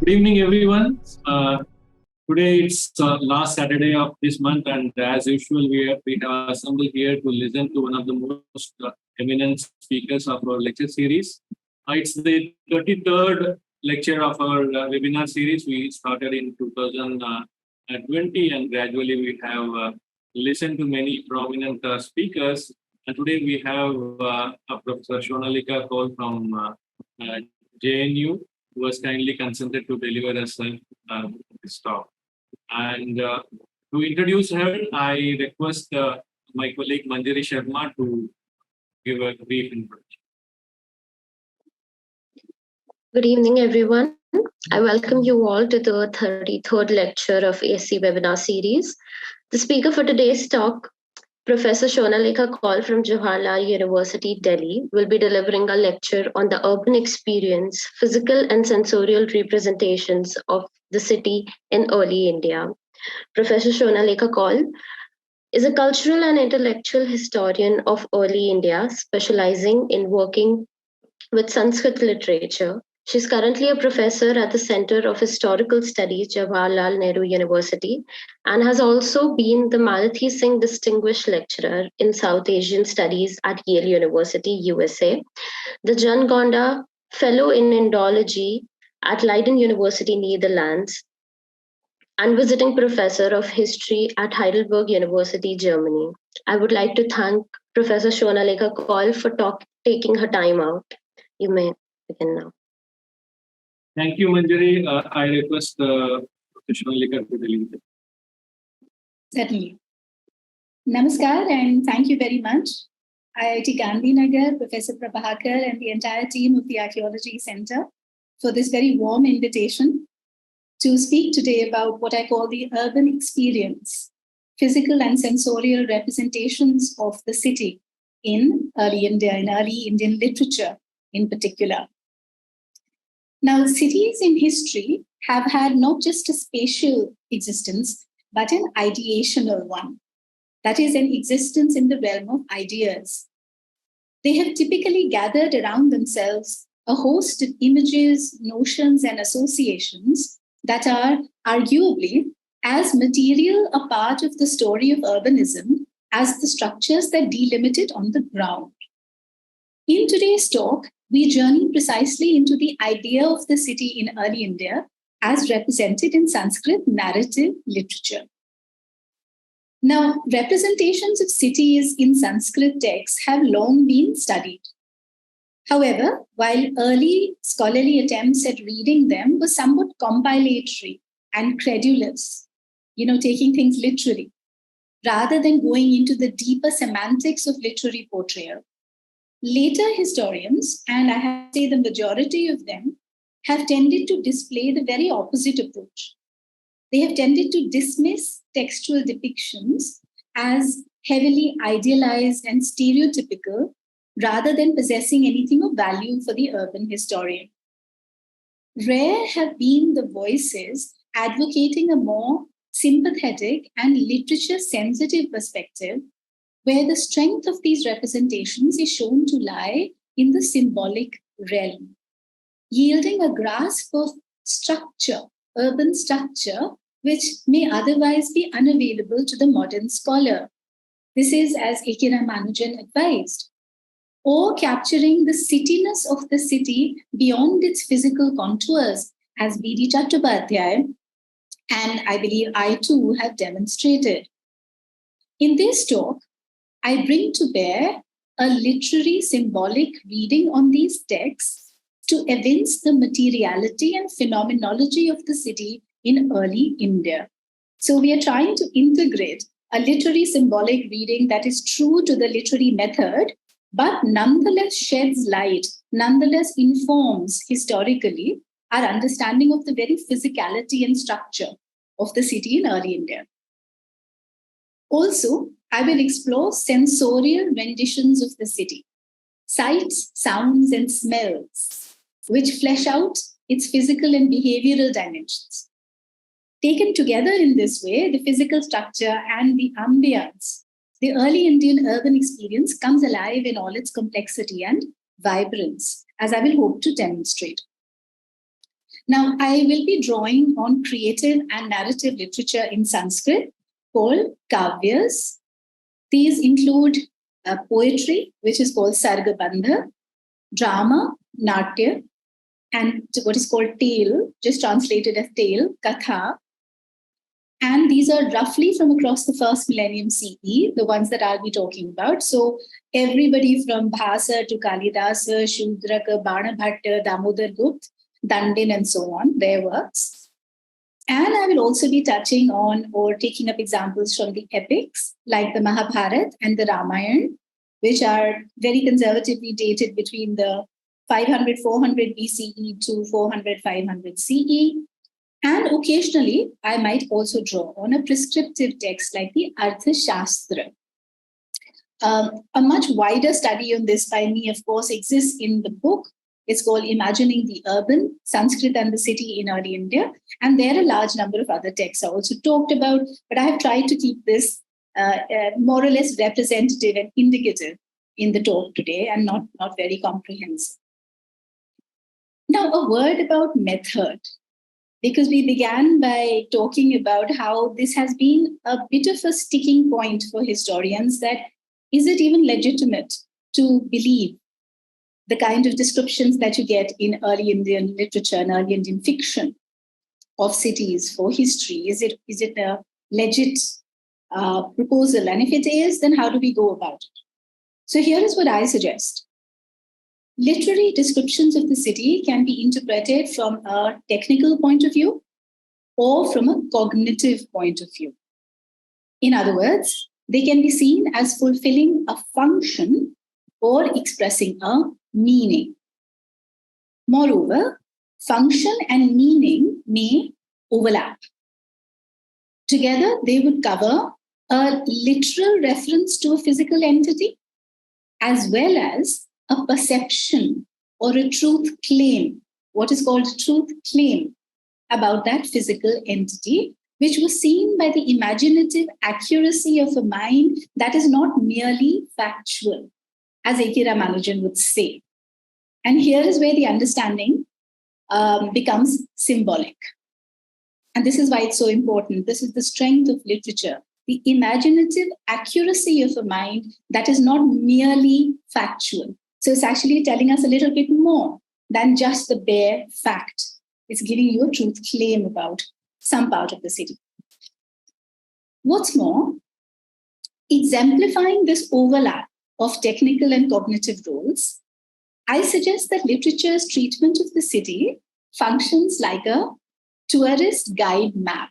Good evening, everyone. Today it's last Saturday of this month, and as usual, we have assembled here to listen to one of the most eminent speakers of our lecture series. It's the 33rd lecture of our webinar series. We started in 2020, and gradually we have listened to many prominent speakers. And today we have Professor Shonaleeka Kaul from JNU, who was kindly consented to deliver us this talk. And to introduce her, I request my colleague Manjari Sharma to give a brief introduction. Good evening, everyone. I welcome you all to the 33rd lecture of ASC webinar series. The speaker for today's talk, Professor Shonaleeka Kaul from Jawaharlal University, Delhi, will be delivering a lecture on the urban experience, physical and sensorial representations of the city in early India. Professor Shonaleeka Kaul is a cultural and intellectual historian of early India, specializing in working with Sanskrit literature. She's currently a professor at the Center of Historical Studies, Jawaharlal Nehru University, and has also been the Malathi Singh Distinguished Lecturer in South Asian Studies at Yale University, USA, the Jan Gonda Fellow in Indology at Leiden University, Netherlands, and visiting professor of history at Heidelberg University, Germany. I would like to thank Professor Shonaleeka Kaul for taking her time out. You may begin now. Thank you, Manjari. I request Professor Shonaleeka to deliver. Certainly. Namaskar and thank you very much. IIT Gandhinagar, Professor Prabhakar and the entire team of the Archaeology Center for this very warm invitation to speak today about what I call the urban experience, physical and sensorial representations of the city in early India, in early Indian literature in particular. Now, cities in history have had not just a spatial existence, but an ideational one. That is, an existence in the realm of ideas. They have typically gathered around themselves a host of images, notions, and associations that are arguably as material a part of the story of urbanism as the structures that delimit it on the ground. In today's talk, we journey precisely into the idea of the city in early India as represented in Sanskrit narrative literature. Now, representations of cities in Sanskrit texts have long been studied. However, while early scholarly attempts at reading them were somewhat compilatory and credulous, taking things literally, rather than going into the deeper semantics of literary portrayal, later historians, and I have to say the majority of them, have tended to display the very opposite approach. They have tended to dismiss textual depictions as heavily idealized and stereotypical, rather than possessing anything of value for the urban historian. Rare have been the voices advocating a more sympathetic and literature-sensitive perspective, where the strength of these representations is shown to lie in the symbolic realm, yielding a grasp of structure, urban structure, which may otherwise be unavailable to the modern scholar. This is as A.K. Ramanujan advised, or capturing the cityness of the city beyond its physical contours, as B.D. Chattopadhyay, and I believe I too have demonstrated. In this talk, I bring to bear a literary symbolic reading on these texts to evince the materiality and phenomenology of the city in early India. So we are trying to integrate a literary symbolic reading that is true to the literary method, but nonetheless sheds light, nonetheless informs historically our understanding of the very physicality and structure of the city in early India. Also, I will explore sensorial renditions of the city, sights, sounds, and smells, which flesh out its physical and behavioral dimensions. Taken together in this way, the physical structure and the ambience, the early Indian urban experience comes alive in all its complexity and vibrance, as I will hope to demonstrate. Now, I will be drawing on creative and narrative literature in Sanskrit called kavyas. These include poetry, which is called sargabandha, drama, natya, and what is called tale, just translated as tale, katha. And these are roughly from across the first millennium CE, the ones that I'll be talking about. So everybody from Bhasa to Kalidasa, Shudraka, Banabhatta, Damodar Gupta, Dandin, and so on, their works. And I will also be touching on or taking up examples from the epics like the Mahabharata and the Ramayana, which are very conservatively dated between the 500-400 BCE to 400-500 CE. And occasionally, I might also draw on a prescriptive text like the Artha Shastra. A much wider study on this by me, of course, exists in the book. It's called Imagining the Urban, Sanskrit and the City in Early India. And there are a large number of other texts I also talked about, but I have tried to keep this more or less representative and indicative in the talk today and not very comprehensive. Now, a word about method, because we began by talking about how this has been a bit of a sticking point for historians, that is it even legitimate to believe the kind of descriptions that you get in early Indian literature and early Indian fiction of cities for history? Is it a legit proposal? And if it is, then how do we go about it? So here is what I suggest. Literary descriptions of the city can be interpreted from a technical point of view or from a cognitive point of view. In other words, they can be seen as fulfilling a function or expressing a meaning. Moreover, function and meaning may overlap. Together, they would cover a literal reference to a physical entity, as well as a perception or a truth claim, what is called truth claim about that physical entity, which was seen by the imaginative accuracy of a mind that is not merely factual, as A.K. Ramanujan would say. And here is where the understanding becomes symbolic. And this is why it's so important. This is the strength of literature, the imaginative accuracy of a mind that is not merely factual. So it's actually telling us a little bit more than just the bare fact. It's giving you a truth claim about some part of the city. What's more, exemplifying this overlap of technical and cognitive roles, I suggest that literature's treatment of the city functions like a tourist guide map.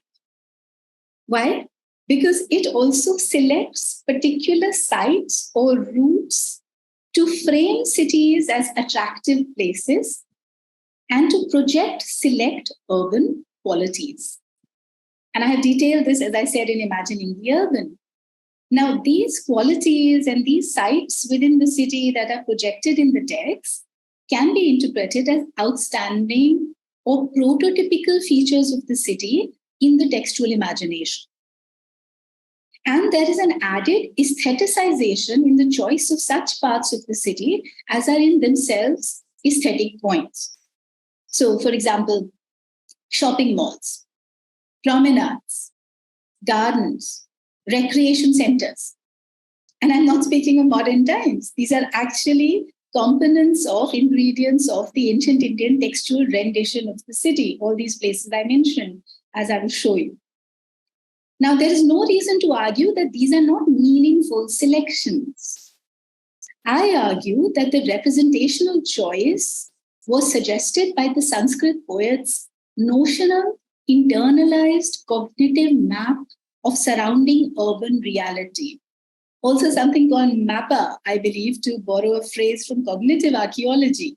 Why? Because it also selects particular sites or routes to frame cities as attractive places and to project select urban qualities. And I have detailed this, as I said, in Imagining the Urban. Now, these qualities and these sites within the city that are projected in the text can be interpreted as outstanding or prototypical features of the city in the textual imagination. And there is an added aestheticization in the choice of such parts of the city as are in themselves aesthetic points. So, for example, shopping malls, promenades, gardens, recreation centers. And I'm not speaking of modern times. These are actually components of ingredients of the ancient Indian textual rendition of the city, all these places I mentioned, as I will show you. Now, there is no reason to argue that these are not meaningful selections. I argue that the representational choice was suggested by the Sanskrit poets' notional, internalized cognitive map of surrounding urban reality. Also something called mappa, I believe, to borrow a phrase from cognitive archaeology.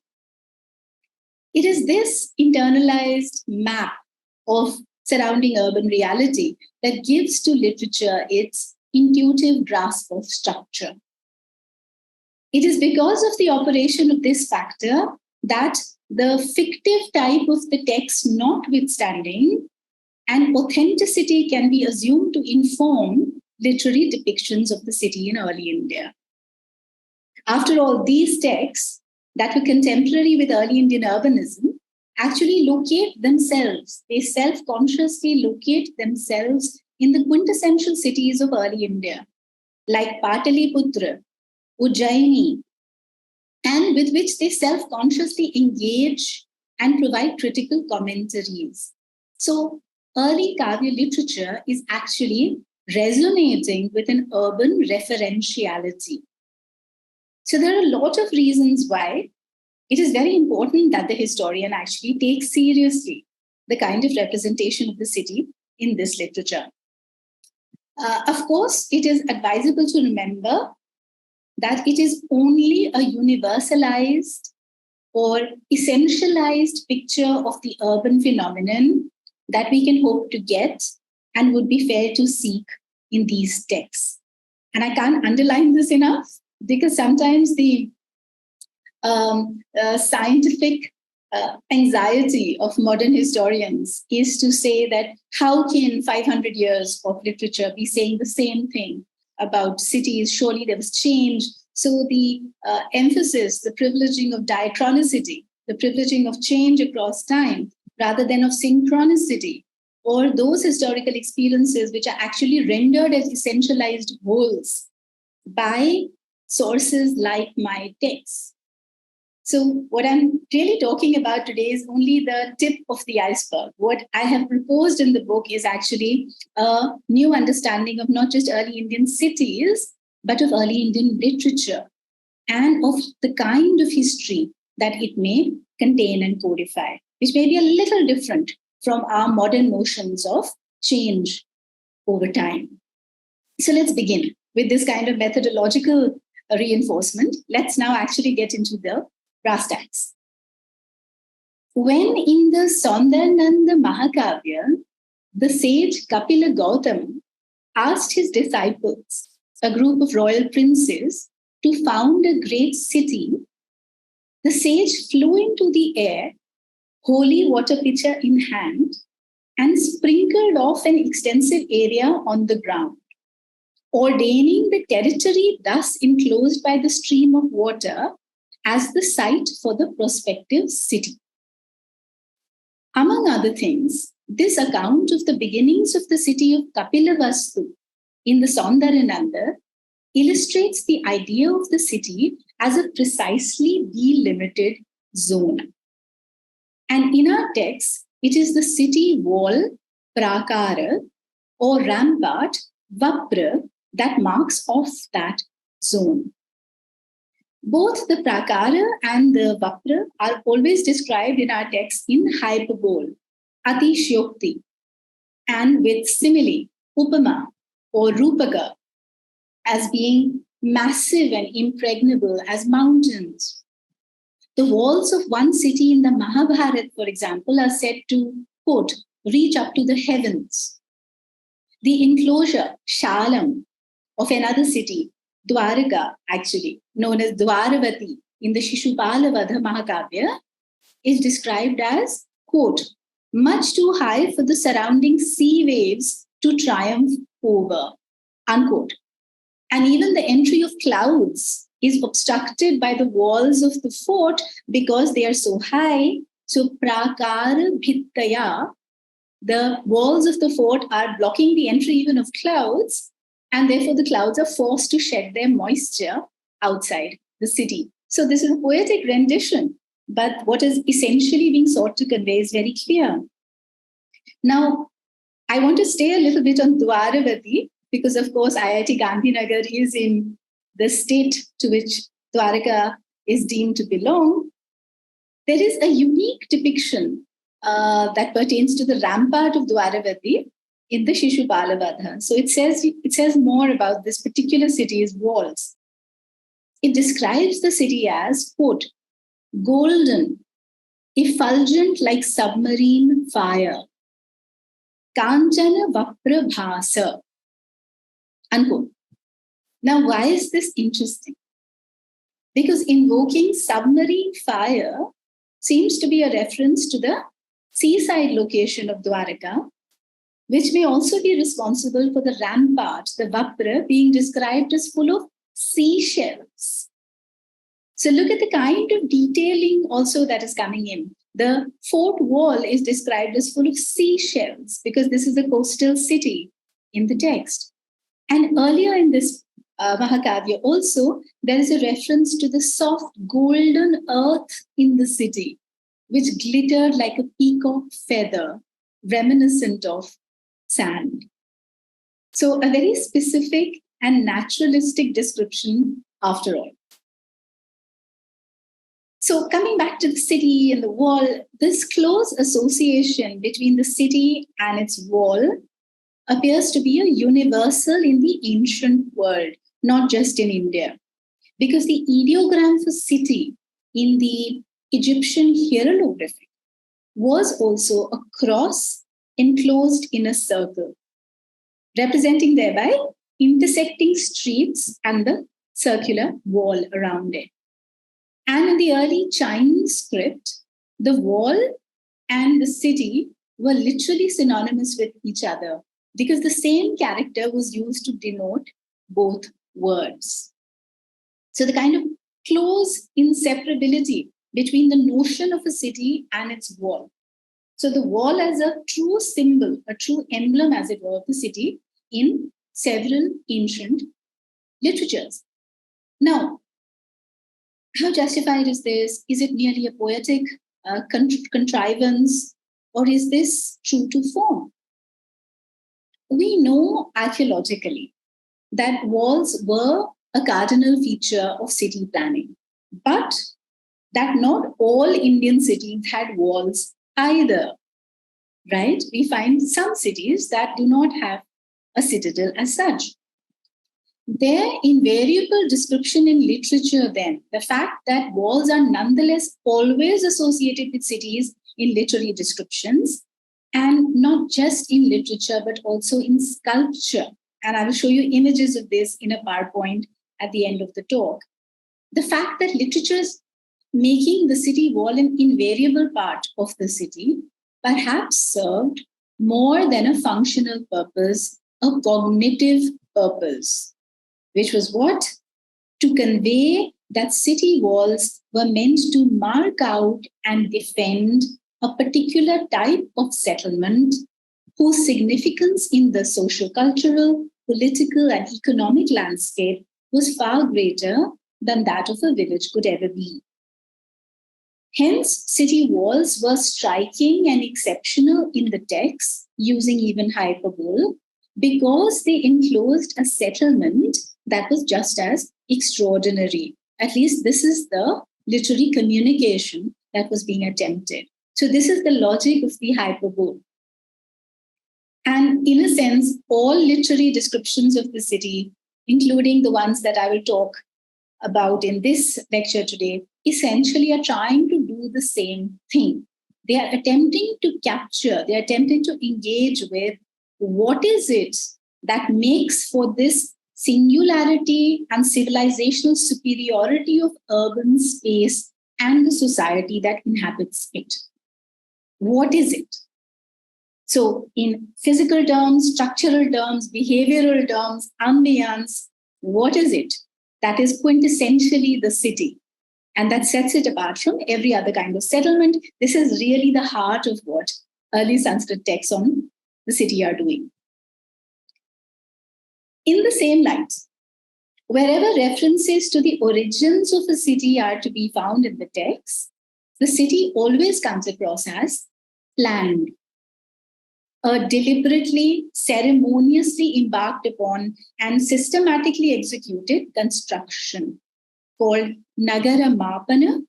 It is this internalized map of surrounding urban reality that gives to literature its intuitive grasp of structure. It is because of the operation of this factor that the fictive type of the text notwithstanding, and authenticity can be assumed to inform literary depictions of the city in early India. After all, these texts that were contemporary with early Indian urbanism actually locate themselves. They self-consciously locate themselves in the quintessential cities of early India, like Pataliputra, Ujjaini, and with which they self-consciously engage and provide critical commentaries. So early Kavya literature is actually resonating with an urban referentiality. So there are a lot of reasons why it is very important that the historian actually takes seriously the kind of representation of the city in this literature. Of course, it is advisable to remember that it is only a universalized or essentialized picture of the urban phenomenon that we can hope to get and would be fair to seek in these texts. And I can't underline this enough because sometimes the scientific anxiety of modern historians is to say that how can 500 years of literature be saying the same thing about cities? Surely there was change. So the emphasis, the privileging of diachronicity, the privileging of change across time, rather than of synchronicity, or those historical experiences which are actually rendered as essentialized wholes by sources like my texts. So what I'm really talking about today is only the tip of the iceberg. What I have proposed in the book is actually a new understanding of not just early Indian cities, but of early Indian literature and of the kind of history that it may contain and codify, which may be a little different from our modern notions of change over time. So let's begin with this kind of methodological reinforcement. Let's now actually get into the brass tacks. When in the Saundarananda Mahakavya, the sage Kapila Gautam asked his disciples, a group of royal princes, to found a great city, the sage flew into the air, holy water pitcher in hand, and sprinkled off an extensive area on the ground, ordaining the territory thus enclosed by the stream of water as the site for the prospective city. Among other things, this account of the beginnings of the city of Kapilavastu in the Saundarananda illustrates the idea of the city as a precisely delimited zone. And in our text, it is the city wall, prakara, or rampart, vapra, that marks off that zone. Both the prakara and the vapra are always described in our text in hyperbole, atishyokti, and with simile, upama, or rupaka, as being massive and impregnable as mountains. The walls of one city in the Mahabharata, for example, are said to, quote, reach up to the heavens. The enclosure, shalam, of another city, Dwaraka, actually, known as Dwaravati in the Shishupala-Vadha Mahakavya, is described as, quote, much too high for the surrounding sea waves to triumph over, unquote. And even the entry of clouds is obstructed by the walls of the fort because they are so high. So prakara bhittaya, the walls of the fort are blocking the entry even of clouds, and therefore the clouds are forced to shed their moisture outside the city. So this is a poetic rendition, but what is essentially being sought to convey is very clear. Now, I want to stay a little bit on Dwaravati, because of course IIT Gandhinagar is in the state to which Dwaraka is deemed to belong. There is a unique depiction that pertains to the rampart of Dwaravati in the Shishupala-Vadha. So it says more about this particular city's walls. It describes the city as, quote, golden, effulgent like submarine fire, kanchana vapra bhasa, unquote. Now, why is this interesting? Because invoking submarine fire seems to be a reference to the seaside location of Dwaraka, which may also be responsible for the rampart, the vapra, being described as full of seashells. So look at the kind of detailing also that is coming in. The fort wall is described as full of seashells because this is a coastal city in the text. And earlier in this Mahakavya also, there is a reference to the soft golden earth in the city, which glittered like a peacock feather, reminiscent of sand. So a very specific and naturalistic description after all. So coming back to the city and the wall, this close association between the city and its wall appears to be a universal in the ancient world, not just in India. Because the ideogram for city in the Egyptian hieroglyphic was also a cross enclosed in a circle, representing thereby intersecting streets and the circular wall around it. And in the early Chinese script, the wall and the city were literally synonymous with each other because the same character was used to denote both words. So the kind of close inseparability between the notion of a city and its wall. So the wall as a true symbol, a true emblem, as it were, of the city in several ancient literatures. Now, how justified is this? Is it merely a poetic contrivance, or is this true to form? We know archaeologically that walls were a cardinal feature of city planning, but that not all Indian cities had walls either, right? We find some cities that do not have a citadel as such. Their invariable description in literature, then, the fact that walls are nonetheless always associated with cities in literary descriptions, and not just in literature, but also in sculpture. And I will show you images of this in a PowerPoint at the end of the talk. The fact that literature is making the city wall an invariable part of the city perhaps served more than a functional purpose, a cognitive purpose, which was what? To convey that city walls were meant to mark out and defend a particular type of settlement whose significance in the social, cultural, political, and economic landscape was far greater than that of a village could ever be. Hence, city walls were striking and exceptional in the text, using even hyperbole, because they enclosed a settlement that was just as extraordinary. At least this is the literary communication that was being attempted. So this is the logic of the hyperbole. And in a sense, all literary descriptions of the city, including the ones that I will talk about in this lecture today, essentially are trying to do the same thing. They are attempting to capture, they are attempting to engage with what is it that makes for this singularity and civilizational superiority of urban space and the society that inhabits it. What is it? So in physical terms, structural terms, behavioral terms, ambience, what is it that is quintessentially the city and that sets it apart from every other kind of settlement? This is really the heart of what early Sanskrit texts on the city are doing. In the same light, wherever references to the origins of a city are to be found in the text, the city always comes across as planned, a deliberately, ceremoniously embarked upon and systematically executed construction called Nagara Mapana,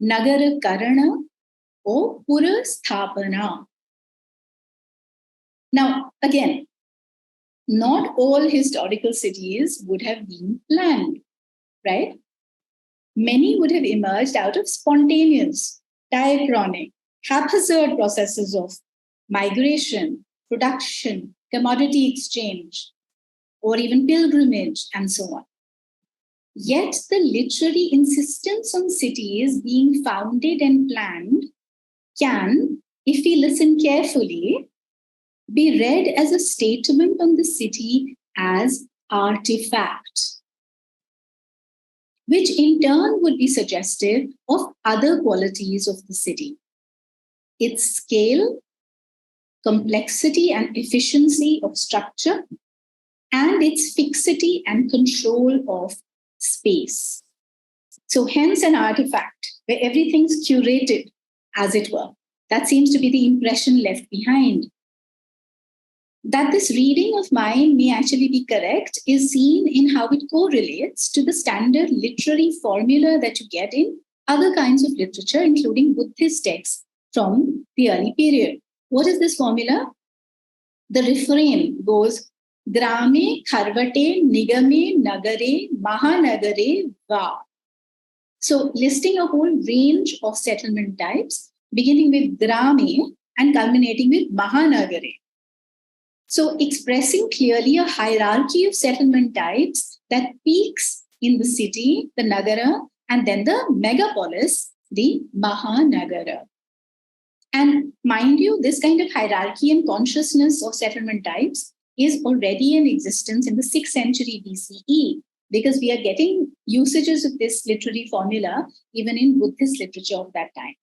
Nagara Karana, or Pura Sthapana. Now, again, not all historical cities would have been planned, right? Many would have emerged out of spontaneous, diachronic, haphazard processes of migration, production, commodity exchange, or even pilgrimage, and so on. Yet the literary insistence on cities being founded and planned can, if we listen carefully, be read as a statement on the city as artifact, which in turn would be suggestive of other qualities of the city. its scale, complexity and efficiency of structure, and its fixity and control of space. So hence an artifact where everything's curated, as it were. That seems to be the impression left behind. That this reading of mine may actually be correct is seen in how it correlates to the standard literary formula that you get in other kinds of literature, including Buddhist texts from the early period. What is this formula? The refrain goes, Grame, Kharvate, Nigame, Nagare, Mahanagare, Va. So listing a whole range of settlement types, beginning with Grame and culminating with Mahanagare. So expressing clearly a hierarchy of settlement types that peaks in the city, the Nagara, and then the megapolis, the Mahanagara. And mind you, this kind of hierarchy and consciousness of settlement types is already in existence in the 6th century BCE, because we are getting usages of this literary formula even in Buddhist literature of that time.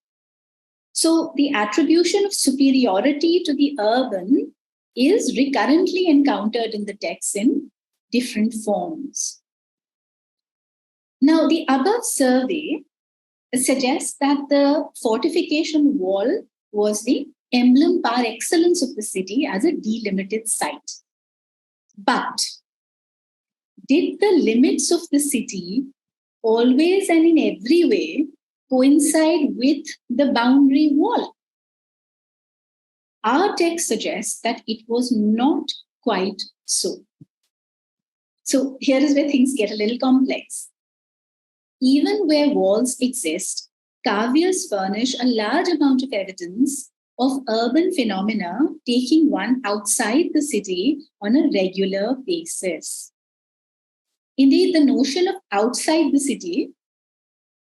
So the attribution of superiority to the urban is recurrently encountered in the texts in different forms. Now, the above survey suggests that the fortification wall was the emblem par excellence of the city as a delimited site. But did the limits of the city always and in every way coincide with the boundary wall? Our text suggests that it was not quite so. So here is where things get a little complex. Even where walls exist, Kavyas furnish a large amount of evidence of urban phenomena taking one outside the city on a regular basis. Indeed, the notion of outside the city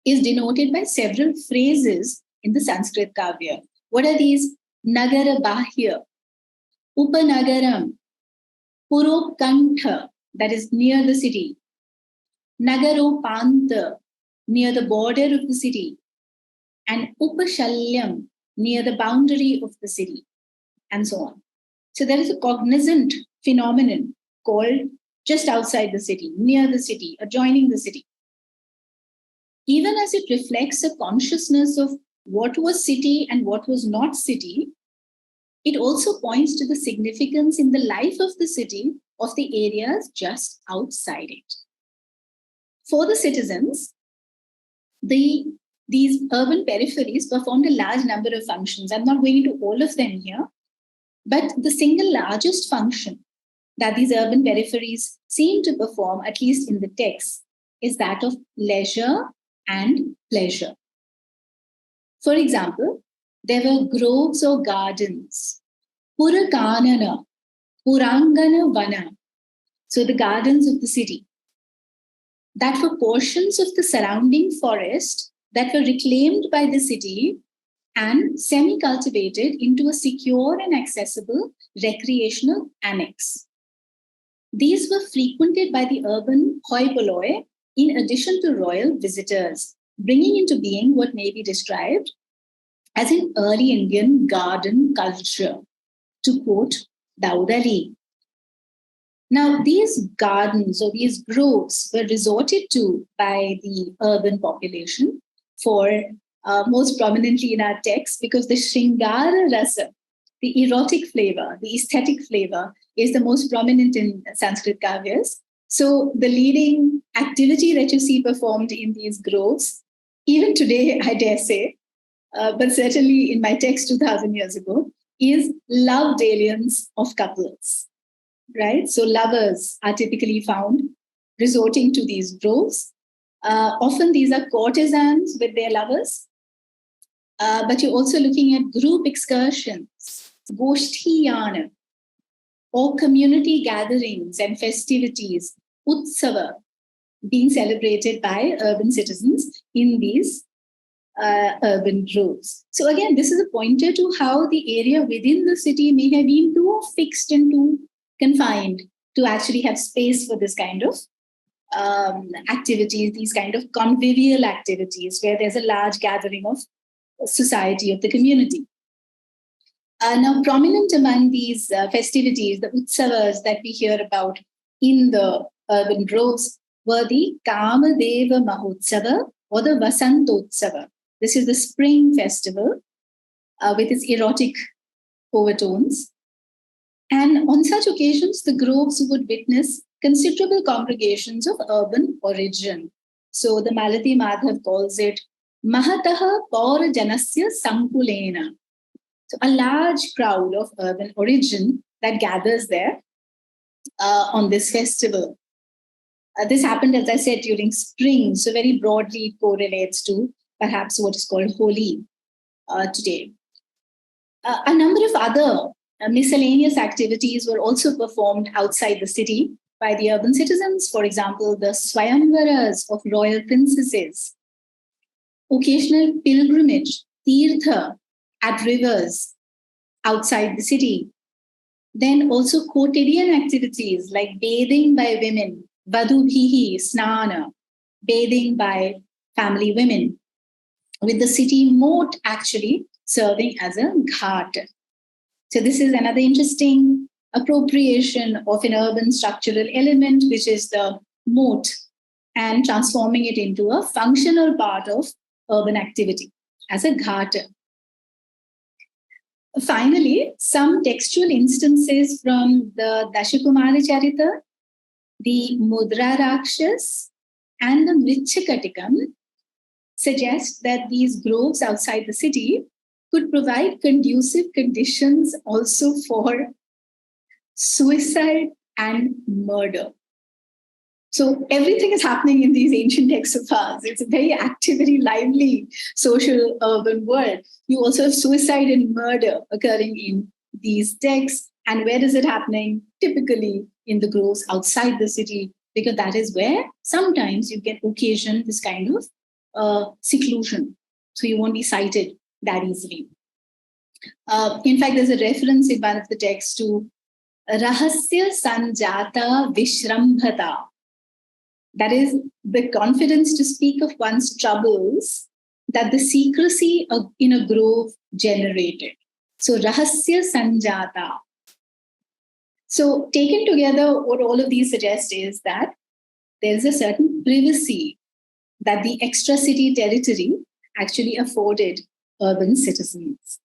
is denoted by several phrases in the Sanskrit Kavya. What are these? Nagara Bahya, Upanagaram, Purokantha, that is near the city, Nagaropanta, near the border of the city, and Upashalyam, near the boundary of the city, and so on. So there is a cognizant phenomenon called just outside the city, near the city, adjoining the city. Even as it reflects a consciousness of what was city and what was not city, it also points to the significance in the life of the city of the areas just outside it. For the citizens, these urban peripheries performed a large number of functions. I'm not going into all of them here, but the single largest function that these urban peripheries seem to perform, at least in the text, is that of leisure and pleasure. For example, there were groves or gardens, Purakanana, Purangana Vana, so the gardens of the city, that were portions of the surrounding forest that were reclaimed by the city and semi-cultivated into a secure and accessible recreational annex. These were frequented by the urban hoi polloi in addition to royal visitors, bringing into being what may be described as an early Indian garden culture, to quote Daud Ali. Now, these gardens or these groves were resorted to by the urban population for most prominently in our text, because the Shringara Rasa, the erotic flavor, the aesthetic flavor, is the most prominent in Sanskrit Kavyas. So the leading activity that you see performed in these groves, even today, I dare say, but certainly in my text 2000 years ago, is love dalliance of couples, right? So lovers are typically found resorting to these groves. Often these are courtesans with their lovers, but you're also looking at group excursions, goshtiyana, or community gatherings and festivities, utsava, being celebrated by urban citizens in these urban groves. So again, this is a pointer to how the area within the city may have been too fixed and too confined to actually have space for this kind of activities, these kind of convivial activities where there's a large gathering of society, of the community. Now, prominent among these festivities, the utsavas that we hear about in the urban groves, were the Kamadeva Mahotsava or the Vasantotsava. This is the spring festival with its erotic overtones. And on such occasions, the groves would witness considerable congregations of urban origin. So the Malathi Madhav calls it Mahataha Paura Janasya Sankulena. So a large crowd of urban origin that gathers there on this festival. This happened, as I said, during spring, so very broadly it correlates to perhaps what is called Holi today. A number of other miscellaneous activities were also performed outside the city by the urban citizens. For example, the Swayamvaras of royal princesses, occasional pilgrimage, tirtha at rivers outside the city. Then also quotidian activities like bathing by women, vadubhihi snana, bathing by family women, with the city moat actually serving as a ghat. So this is another interesting appropriation of an urban structural element, which is the moat, and transforming it into a functional part of urban activity as a ghat. Finally, some textual instances from the Dashakumari Charita, the Mudra Rakshas, and the Mritchakatikam suggest that these groves outside the city could provide conducive conditions also for suicide and murder. So everything is happening in these ancient texts of ours. It's a very active, very lively social urban world. You also have suicide and murder occurring in these texts. And where is it happening? Typically in the groves outside the city, because that is where sometimes you can occasion this kind of seclusion. So you won't be cited that easily. In fact, there's a reference in one of the texts to Rahasya Sanjata Vishrambhata. That is the confidence to speak of one's troubles that the secrecy in a grove generated. So, Rahasya Sanjata. So, taken together, what all of these suggest is that there's a certain privacy that the extra city territory actually afforded urban citizens.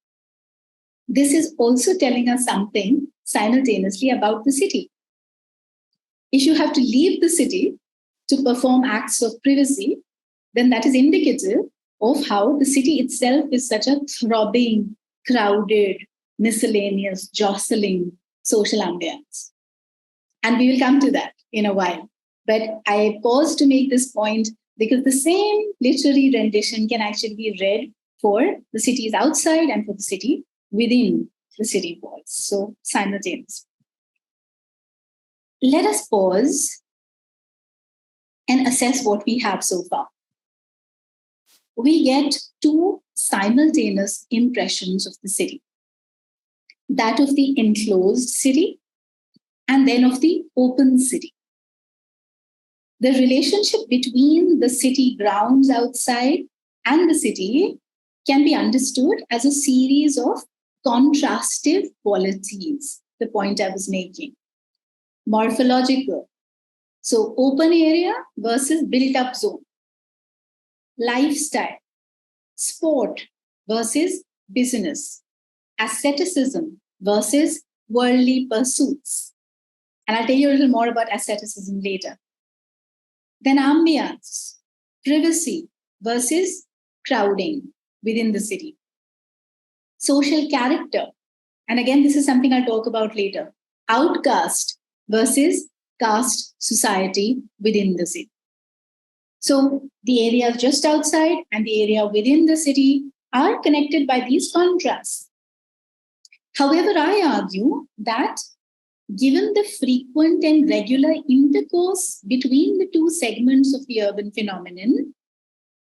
This is also telling us something simultaneously about the city. If you have to leave the city to perform acts of privacy, then that is indicative of how the city itself is such a throbbing, crowded, miscellaneous, jostling social ambience. And we will come to that in a while. But I pause to make this point because the same literary rendition can actually be read for the cities outside and for the city within the city walls. So simultaneous. Let us pause and assess what we have so far. We get two simultaneous impressions of the city. That of the enclosed city and then of the open city. The relationship between the city grounds outside and the city can be understood as a series of contrastive qualities, the point I was making. Morphological. So open area versus built-up zone. Lifestyle. Sport versus business. Asceticism versus worldly pursuits. And I'll tell you a little more about asceticism later. Then ambience, privacy versus crowding within the city. Social character. And again, this is something I'll talk about later. Outcast versus caste society within the city. So the area just outside and the area within the city are connected by these contrasts. However, I argue that given the frequent and regular intercourse between the two segments of the urban phenomenon,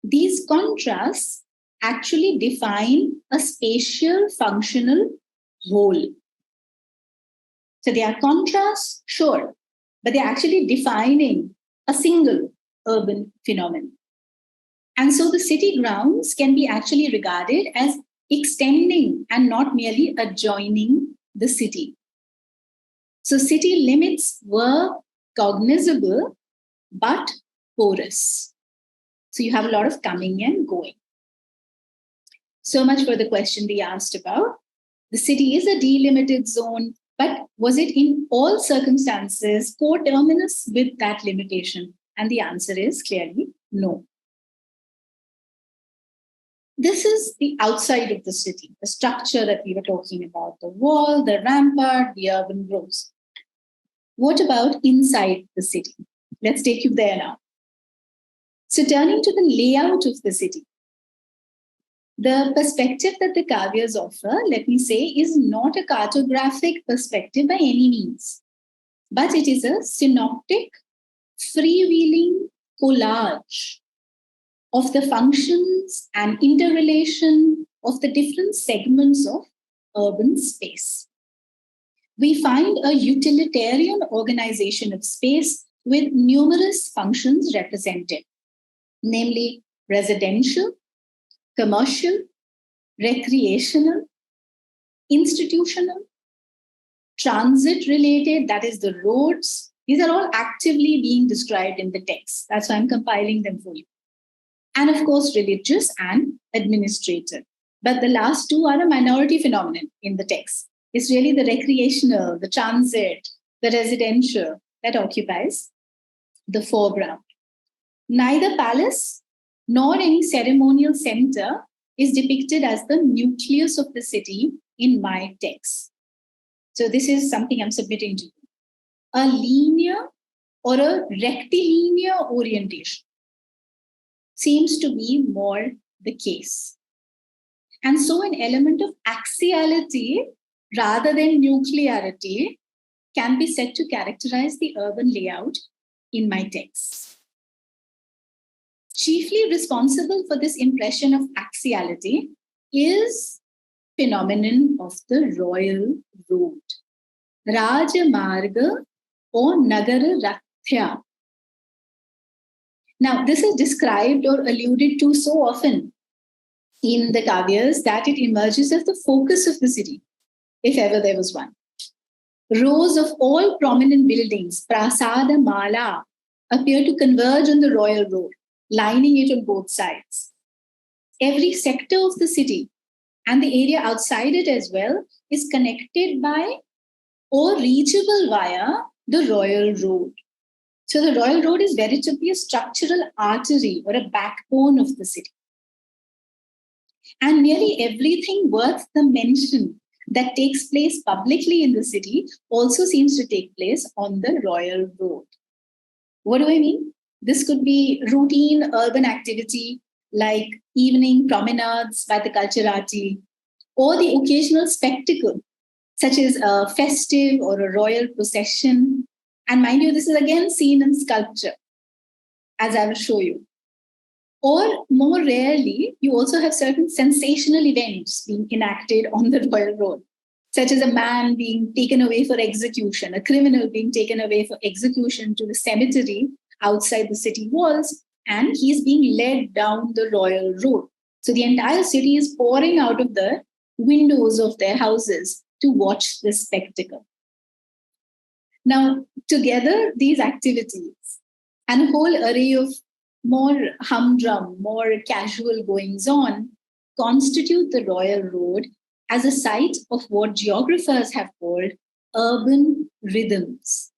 these contrasts actually define a spatial functional whole. So they are contrasts, sure, but they're actually defining a single urban phenomenon. And so the city grounds can be actually regarded as extending and not merely adjoining the city. So city limits were cognizable, but porous. So you have a lot of coming and going. So much for the question we asked about. The city is a delimited zone, but was it in all circumstances coterminous with that limitation? And the answer is clearly no. This is the outside of the city, the structure that we were talking about, the wall, the rampart, the urban groves. What about inside the city? Let's take you there now. So turning to the layout of the city, the perspective that the Kavyas offer, let me say, is not a cartographic perspective by any means, but it is a synoptic, freewheeling collage of the functions and interrelation of the different segments of urban space. We find a utilitarian organization of space with numerous functions represented, namely residential, commercial, recreational, institutional, transit-related, that is the roads. These are all actively being described in the text. That's why I'm compiling them for you. And of course, religious and administrative. But the last two are a minority phenomenon in the text. It's really the recreational, the transit, the residential that occupies the foreground. Neither palace nor any ceremonial center is depicted as the nucleus of the city in my text. So this is something I'm submitting to you. A linear or a rectilinear orientation seems to be more the case. And so an element of axiality rather than nuclearity can be said to characterize the urban layout in my text. Chiefly responsible for this impression of axiality is phenomenon of the royal road, Rajamarga or Nagara Rathya. Now, this is described or alluded to so often in the Kavyas that it emerges as the focus of the city, if ever there was one. Rows of all prominent buildings, Prasada Mala, appear to converge on the royal road, lining it on both sides. Every sector of the city and the area outside it as well is connected by or reachable via the royal road. So the royal road is veritably a structural artery or a backbone of the city. And nearly everything worth the mention that takes place publicly in the city also seems to take place on the royal road. What do I mean? This could be routine urban activity like evening promenades by the culturati, or the occasional spectacle such as a festive or a royal procession. And mind you, this is again seen in sculpture, as I will show you. Or more rarely, you also have certain sensational events being enacted on the royal road, such as a man being taken away for execution, a criminal being taken away for execution to the cemetery outside the city walls, and he's being led down the royal road. So the entire city is pouring out of the windows of their houses to watch this spectacle. Now, together, these activities and a whole array of more humdrum, more casual goings on constitute the royal road as a site of what geographers have called urban rhythms.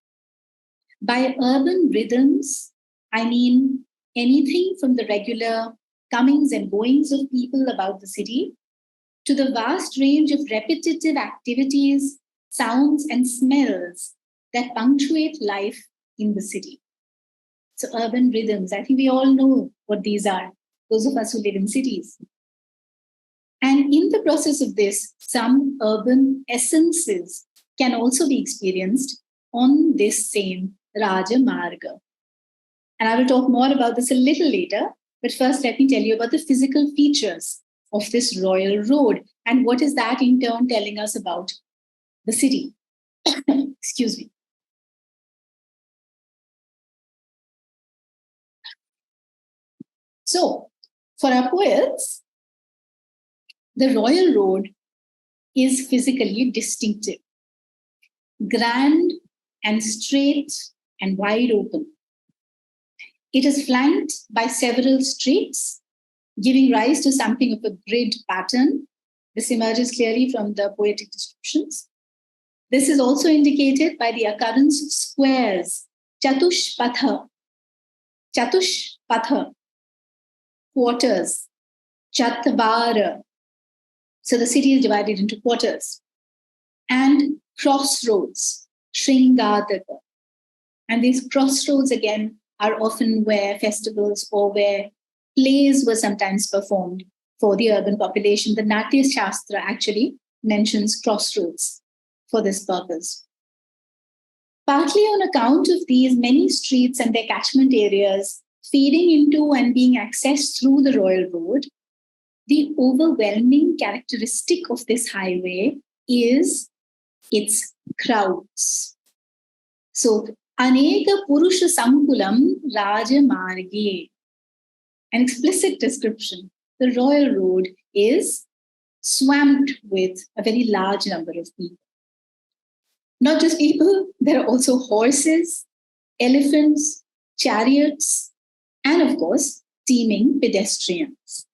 By urban rhythms, I mean anything from the regular comings and goings of people about the city to the vast range of repetitive activities, sounds, and smells that punctuate life in the city. So urban rhythms, I think we all know what these are, those of us who live in cities. And in the process of this, some urban essences can also be experienced on this same Rajamarga. And I will talk more about this a little later, but first let me tell you about the physical features of this royal road and what is that in turn telling us about the city. Excuse me. So, for our poets, The Royal Road is physically distinctive, grand and straight and wide open. It is flanked by several streets, giving rise to something of a grid pattern. This emerges clearly from the poetic descriptions. This is also indicated by the occurrence of squares, chatushpatha, quarters, chatvara. So the city is divided into quarters. And crossroads, shringadaka. And these crossroads, again, are often where festivals or where plays were sometimes performed for the urban population. The Natya Shastra actually mentions crossroads for this purpose. Partly on account of these many streets and their catchment areas feeding into and being accessed through the Royal Road, the overwhelming characteristic of this highway is its crowds. So, Aneka Purusha Sankulam Raja Marge. An explicit description. The Royal Road is swamped with a very large number of people. Not just people, there are also horses, elephants, chariots, and of course, teeming pedestrians.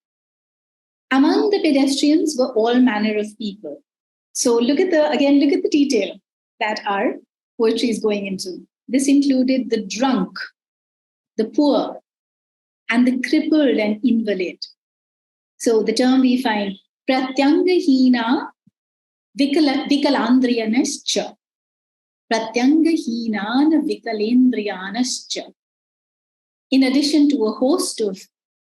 Among the pedestrians were all manner of people. So look at the detail that our poetry is going into. This included the drunk, the poor, and the crippled and invalid. So the term we find, pratyangahina vikalandriyanascha. Pratyangahinana vikalendriyanascha. In addition to a host of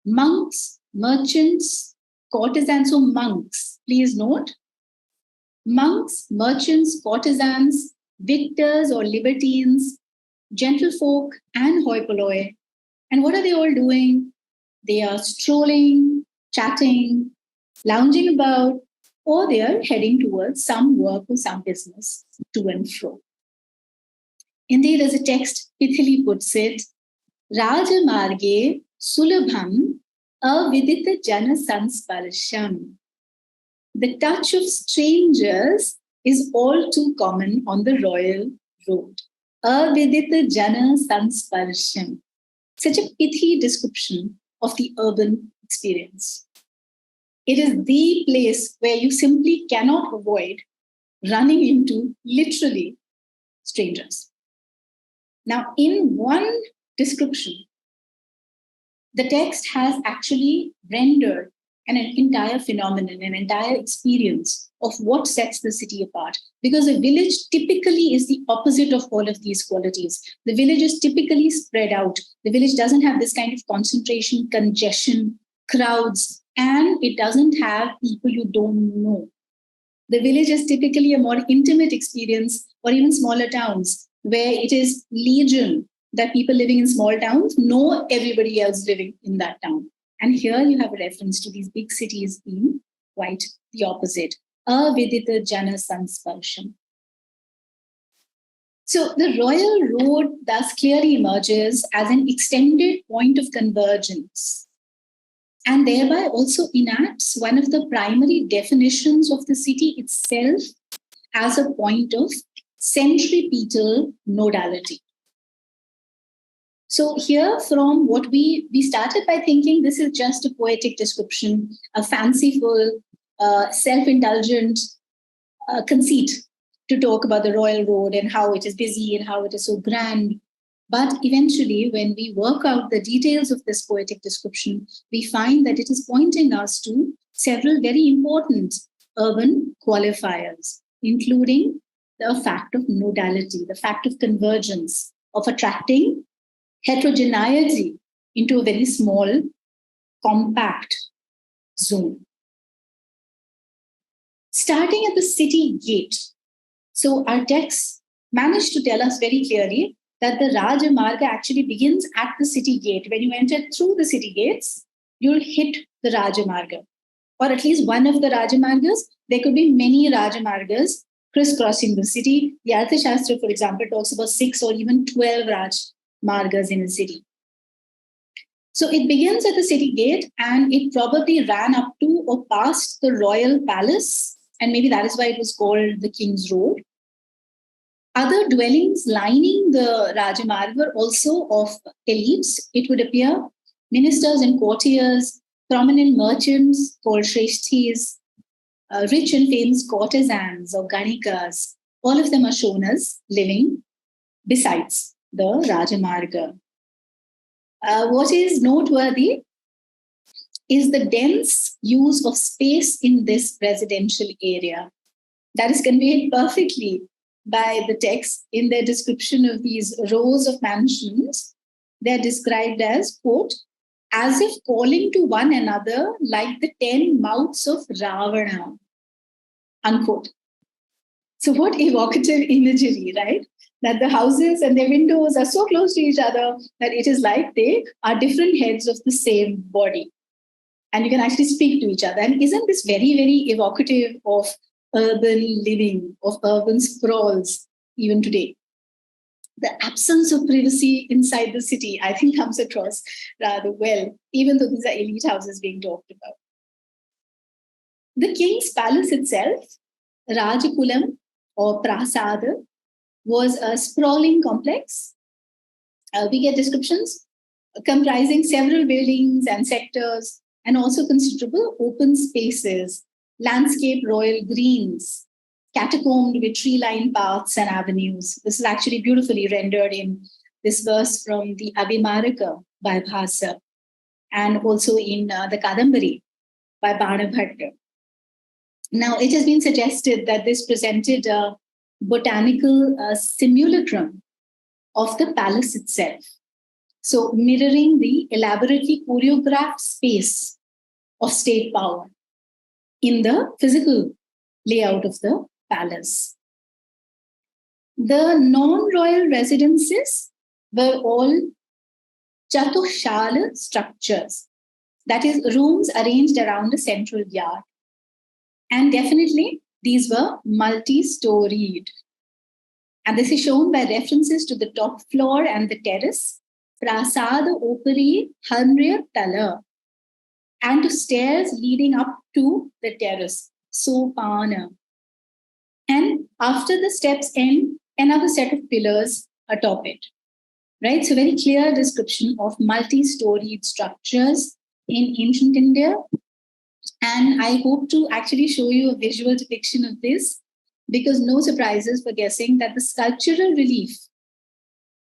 monks, merchants, courtesans, so monks, please note, monks, merchants, courtesans, victors or libertines, gentlefolk, and hoi polloi. And what are they all doing? They are strolling, chatting, lounging about, or they are heading towards some work or some business to and fro. Indeed, as a text pithily puts it, Raja Marge Sulabham Avidita Jana Sansparsham. The touch of strangers is all too common on the Royal Road. Avidita Jana Sansparsham. Such a pithy description of the urban experience. It is the place where you simply cannot avoid running into literally strangers. Now, in one description, the text has actually rendered an entire phenomenon, an entire experience of what sets the city apart. Because a village typically is the opposite of all of these qualities. The village is typically spread out. The village doesn't have this kind of concentration, congestion, crowds, and it doesn't have people you don't know. The village is typically a more intimate experience, or even smaller towns, where it is legion that people living in small towns know everybody else living in that town. And here you have a reference to these big cities being quite the opposite. Avidita Jana Sansparsham. So the Royal Road thus clearly emerges as an extended point of convergence, and thereby also enacts one of the primary definitions of the city itself as a point of centripetal nodality. So here from what we started by thinking this is just a poetic description, a fanciful, self-indulgent conceit to talk about the Royal Road and how it is busy and how it is so grand. But eventually, when we work out the details of this poetic description, we find that it is pointing us to several very important urban qualifiers, including the fact of nodality, the fact of convergence, of attracting heterogeneity into a very small, compact zone. Starting at the city gate, so our text managed to tell us very clearly that the Raja Marga actually begins at the city gate. When you enter through the city gates, you'll hit the Raja Marga, or at least one of the Raja Margas. There could be many Raja Margas crisscrossing the city. The Arthashastra, for example, talks about 6 or even 12 Raj Margas in a city. So it begins at the city gate, and it probably ran up to or past the royal palace, and maybe that is why it was called the King's Road. Other dwellings lining the Rajamarg were also of elites, it would appear, ministers and courtiers, prominent merchants called Shreshthis, rich and famous courtesans or Ganikas. All of them are shown as living besides the Rajamarga. What is noteworthy is the dense use of space in this residential area. That is conveyed perfectly by the text in their description of these rows of mansions. They're described as, quote, as if calling to one another like the 10 mouths of Ravana, unquote. So what evocative imagery, right? That the houses and their windows are so close to each other that it is like they are different heads of the same body. And you can actually speak to each other. And isn't this very, very evocative of urban living, of urban sprawls, even today? The absence of privacy inside the city, I think, comes across rather well, even though these are elite houses being talked about. The king's palace itself, Rajakulam or Prasada, was a sprawling complex. We get descriptions comprising several buildings and sectors, and also considerable open spaces, landscape royal greens, catacombed with tree-lined paths and avenues. This is actually beautifully rendered in this verse from the Abhimarika by Bhasa, and also in the Kadambari by Banabhatta. Now, it has been suggested that this presented a botanical simulacrum of the palace itself. So, mirroring the elaborately choreographed space of state power in the physical layout of the palace. The non-royal residences were all chatushala structures, that is, rooms arranged around a central yard. And definitely, these were multi-storied. And this is shown by references to the top floor and the terrace, Prasada Opari Hanriya Tala, and to stairs leading up to the terrace, Sopana. And after the steps end, another set of pillars atop it. Right? So very clear description of multi-storied structures in ancient India. And I hope to actually show you a visual depiction of this, because no surprises for guessing that the sculptural relief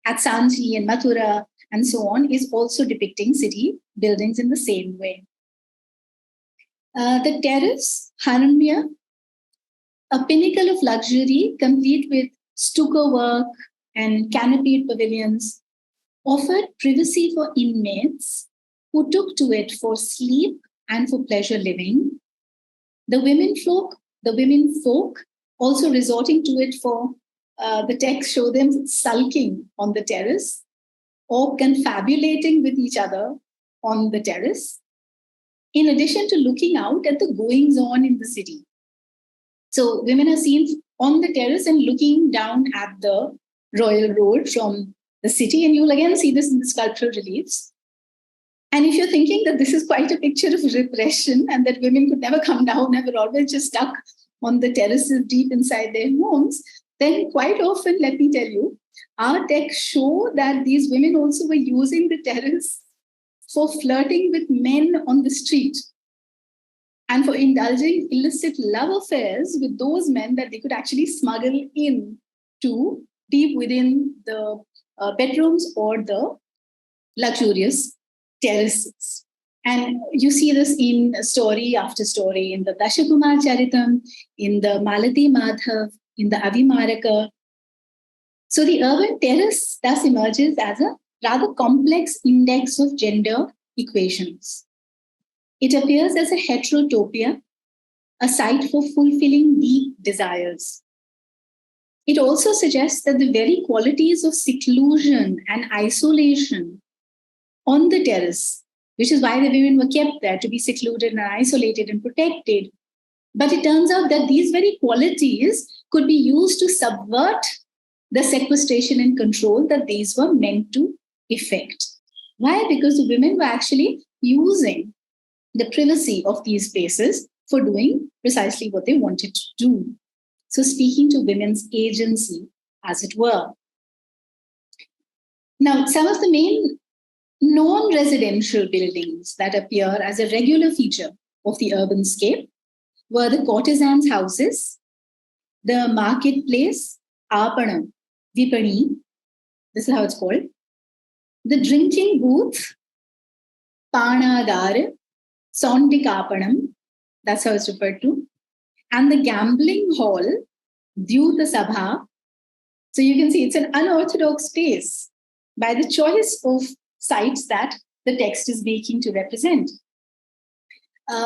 at Sanchi and Mathura and so on is also depicting city buildings in the same way. The terrace, Haramya, a pinnacle of luxury complete with stucco work and canopied pavilions, offered privacy for inmates who took to it for sleep and for pleasure living. The women folk also resorting to it for, the text show them sulking on the terrace or confabulating with each other on the terrace, in addition to looking out at the goings-on in the city. So women are seen on the terrace and looking down at the royal road from the city, and you'll again see this in the sculptural reliefs. And if you're thinking that this is quite a picture of repression and that women could never come down and were always just stuck on the terraces deep inside their homes, then quite often, let me tell you, our texts show that these women also were using the terrace for flirting with men on the street and for indulging illicit love affairs with those men that they could actually smuggle in to deep within the bedrooms or the luxurious terraces. And you see this in story after story, in the Dashakumar Charitam, in the Malati Madhav, in the Abhimarika. So the urban terrace thus emerges as a rather complex index of gender equations. It appears as a heterotopia, a site for fulfilling deep desires. It also suggests that the very qualities of seclusion and isolation on the terrace, which is why the women were kept there to be secluded and isolated and protected. But it turns out that these very qualities could be used to subvert the sequestration and control that these were meant to effect. Why? Because the women were actually using the privacy of these spaces for doing precisely what they wanted to do. So speaking to women's agency, as it were. Now, some of the main non-residential buildings that appear as a regular feature of the urban scape were the courtesans' houses, the marketplace, Aapanam, Vipani, this is how it's called, the drinking booth, Panagar, Sondikapanam, that's how it's referred to, and the gambling hall, Dyuta Sabha. So you can see it's an unorthodox space by the choice of sites that the text is making to represent.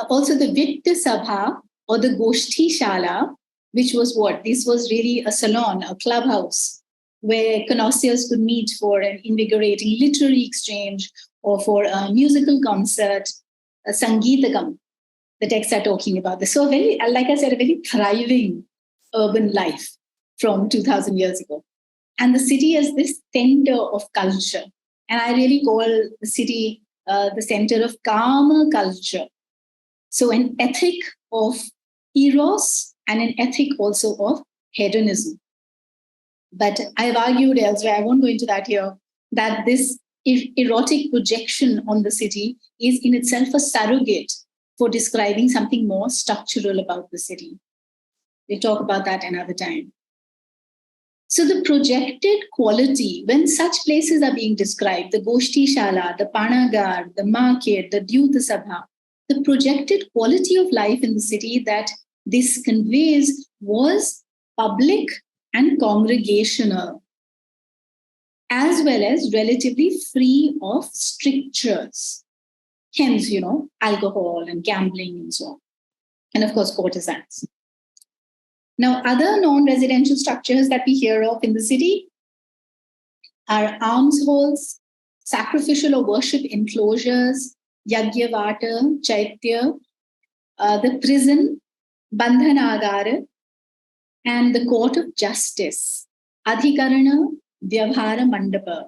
Also the Vitta Sabha or the Goshti Shala, which was what? This was really a salon, a clubhouse, where connoisseurs could meet for an invigorating literary exchange or for a musical concert, a Sangeetakam. The texts are talking about this. So very, like I said, a very thriving urban life from 2000 years ago. And the city is this center of culture. And I really call the city the center of Kama culture. So an ethic of eros and an ethic also of hedonism. But I've argued elsewhere, I won't go into that here, that this erotic projection on the city is in itself a surrogate for describing something more structural about the city. We'll talk about that another time. So the projected quality, when such places are being described, the Goshti Shala, the Panagar, the market, the Dyuta Sabha, the projected quality of life in the city that this conveys was public and congregational, as well as relatively free of strictures. Hence, alcohol and gambling and so on. And of course, courtesans. Now, other non-residential structures that we hear of in the city are alms halls, sacrificial or worship enclosures, Yagyavata, Chaitya, the prison, Bandhanagara, and the court of justice, Adhikarana, Vyavhara Mandapa.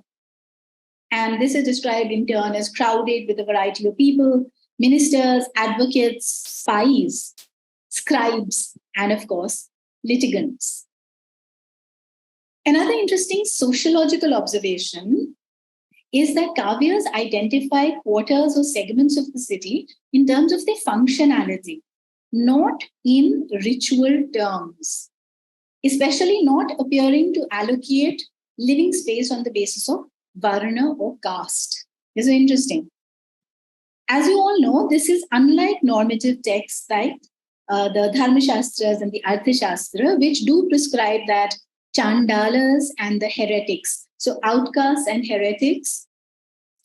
And this is described in turn as crowded with a variety of people, ministers, advocates, spies, scribes, and of course, litigants. Another interesting sociological observation is that Kavyas identify quarters or segments of the city in terms of their functionality, not in ritual terms, especially not appearing to allocate living space on the basis of varna or caste. This is interesting. As you all know, this is unlike normative texts like the Dharma Shastras and the Artha Shastra, which do prescribe that Chandalas and the heretics, so outcasts and heretics,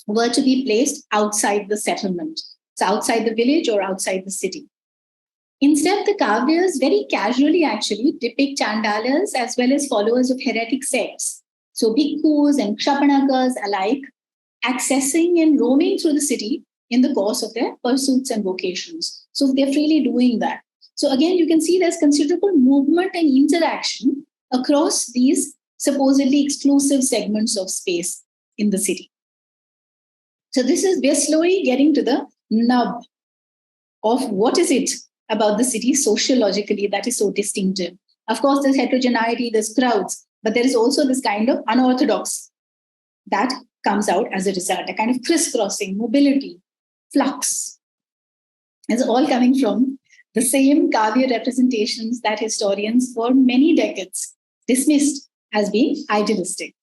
were to be placed outside the settlement, so outside the village or outside the city. Instead, the Kavyas very casually actually depict Chandalas as well as followers of heretic sects, so bhikkhus and kshapanakas alike, accessing and roaming through the city in the course of their pursuits and vocations. So they're freely doing that. So again, you can see there's considerable movement and interaction across these supposedly exclusive segments of space in the city. So we're slowly getting to the nub of what is it about the city sociologically that is so distinctive. Of course, there's heterogeneity, there's crowds, but there is also this kind of unorthodox that comes out as a result, a kind of crisscrossing, mobility, flux. It's all coming from the same Kavya representations that historians for many decades dismissed as being idealistic.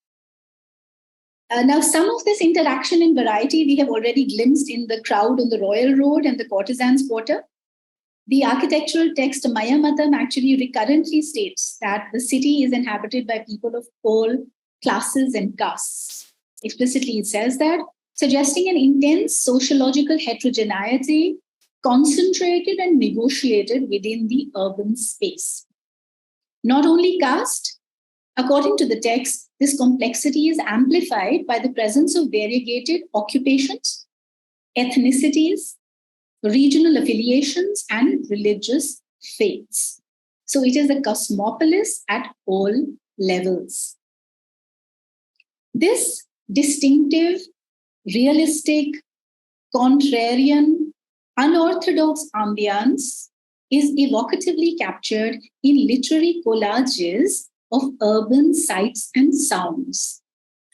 Now, some of this interaction and variety we have already glimpsed in the crowd on the Royal Road and the courtesan's quarter. The architectural text Mayamatam actually recurrently states that the city is inhabited by people of all classes and castes. Explicitly, it says that, suggesting an intense sociological heterogeneity concentrated and negotiated within the urban space. Not only caste, according to the text, this complexity is amplified by the presence of variegated occupations, ethnicities, regional affiliations, and religious faiths. So it is a cosmopolis at all levels. This distinctive realistic, contrarian, unorthodox ambience is evocatively captured in literary collages of urban sights and sounds.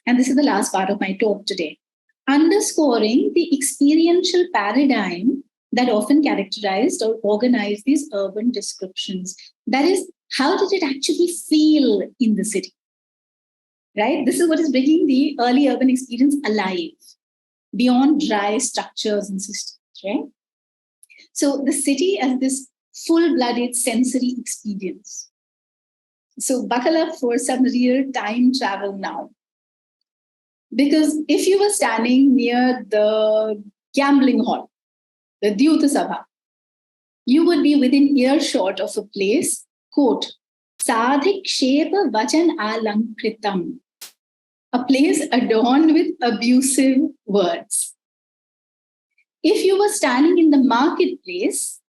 And this is the last part of my talk today, underscoring the experiential paradigm that often characterized or organized these urban descriptions. That is, how did it actually feel in the city? Right? This is what is bringing the early urban experience alive, beyond dry structures and systems, right? So the city as this full-blooded sensory experience. So buckle up for some real time travel now. Because if you were standing near the gambling hall, the Dyuta Sabha, you would be within earshot of a place, quote, Sadhik Shepa Vachan Alankritam, a place adorned with abusive words. If you were standing in the marketplace,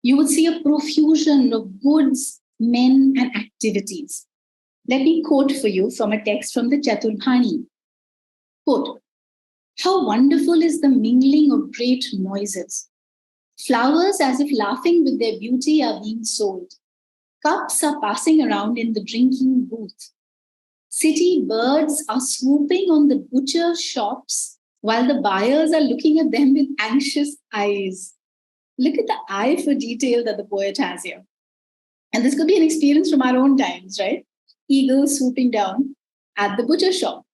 you would see a profusion of goods, men, and activities. Let me quote for you from a text from the Chaturbhani. Quote, how wonderful is the mingling of great noises. Flowers, as if laughing with their beauty, are being sold. Cups are passing around in the drinking booth. City birds are swooping on the butcher shops while the buyers are looking at them with anxious eyes. Look at the eye for detail that the poet has here. And this could be an experience from our own times, right? Eagles swooping down at the butcher shop.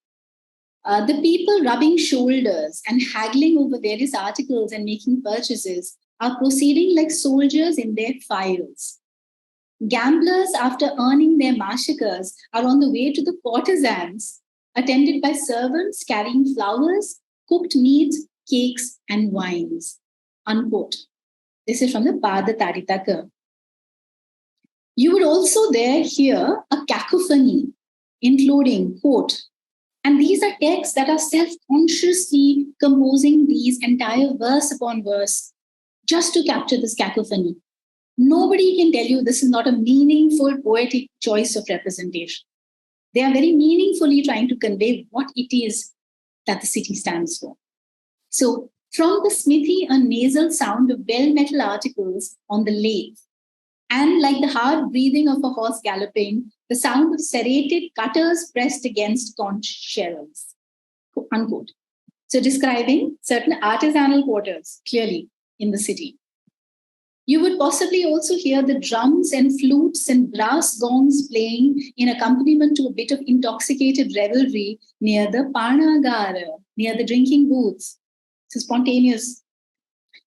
The people rubbing shoulders and haggling over various articles and making purchases are proceeding like soldiers in their files. Gamblers, after earning their massacres, are on the way to the courtesans, attended by servants carrying flowers, cooked meat, cakes, and wines. Unquote. This is from the Pada Taritaka. You would also there hear a cacophony, including, quote, and these are texts that are self-consciously composing these entire verse upon verse just to capture this cacophony. Nobody can tell you this is not a meaningful poetic choice of representation. They are very meaningfully trying to convey what it is that the city stands for. So from the smithy, a nasal sound of bell metal articles on the lathe, and like the hard breathing of a horse galloping, the sound of serrated cutters pressed against conch shells, unquote. So describing certain artisanal quarters clearly in the city. You would possibly also hear the drums and flutes and brass gongs playing in accompaniment to a bit of intoxicated revelry near the Parnagara, near the drinking booths. So spontaneous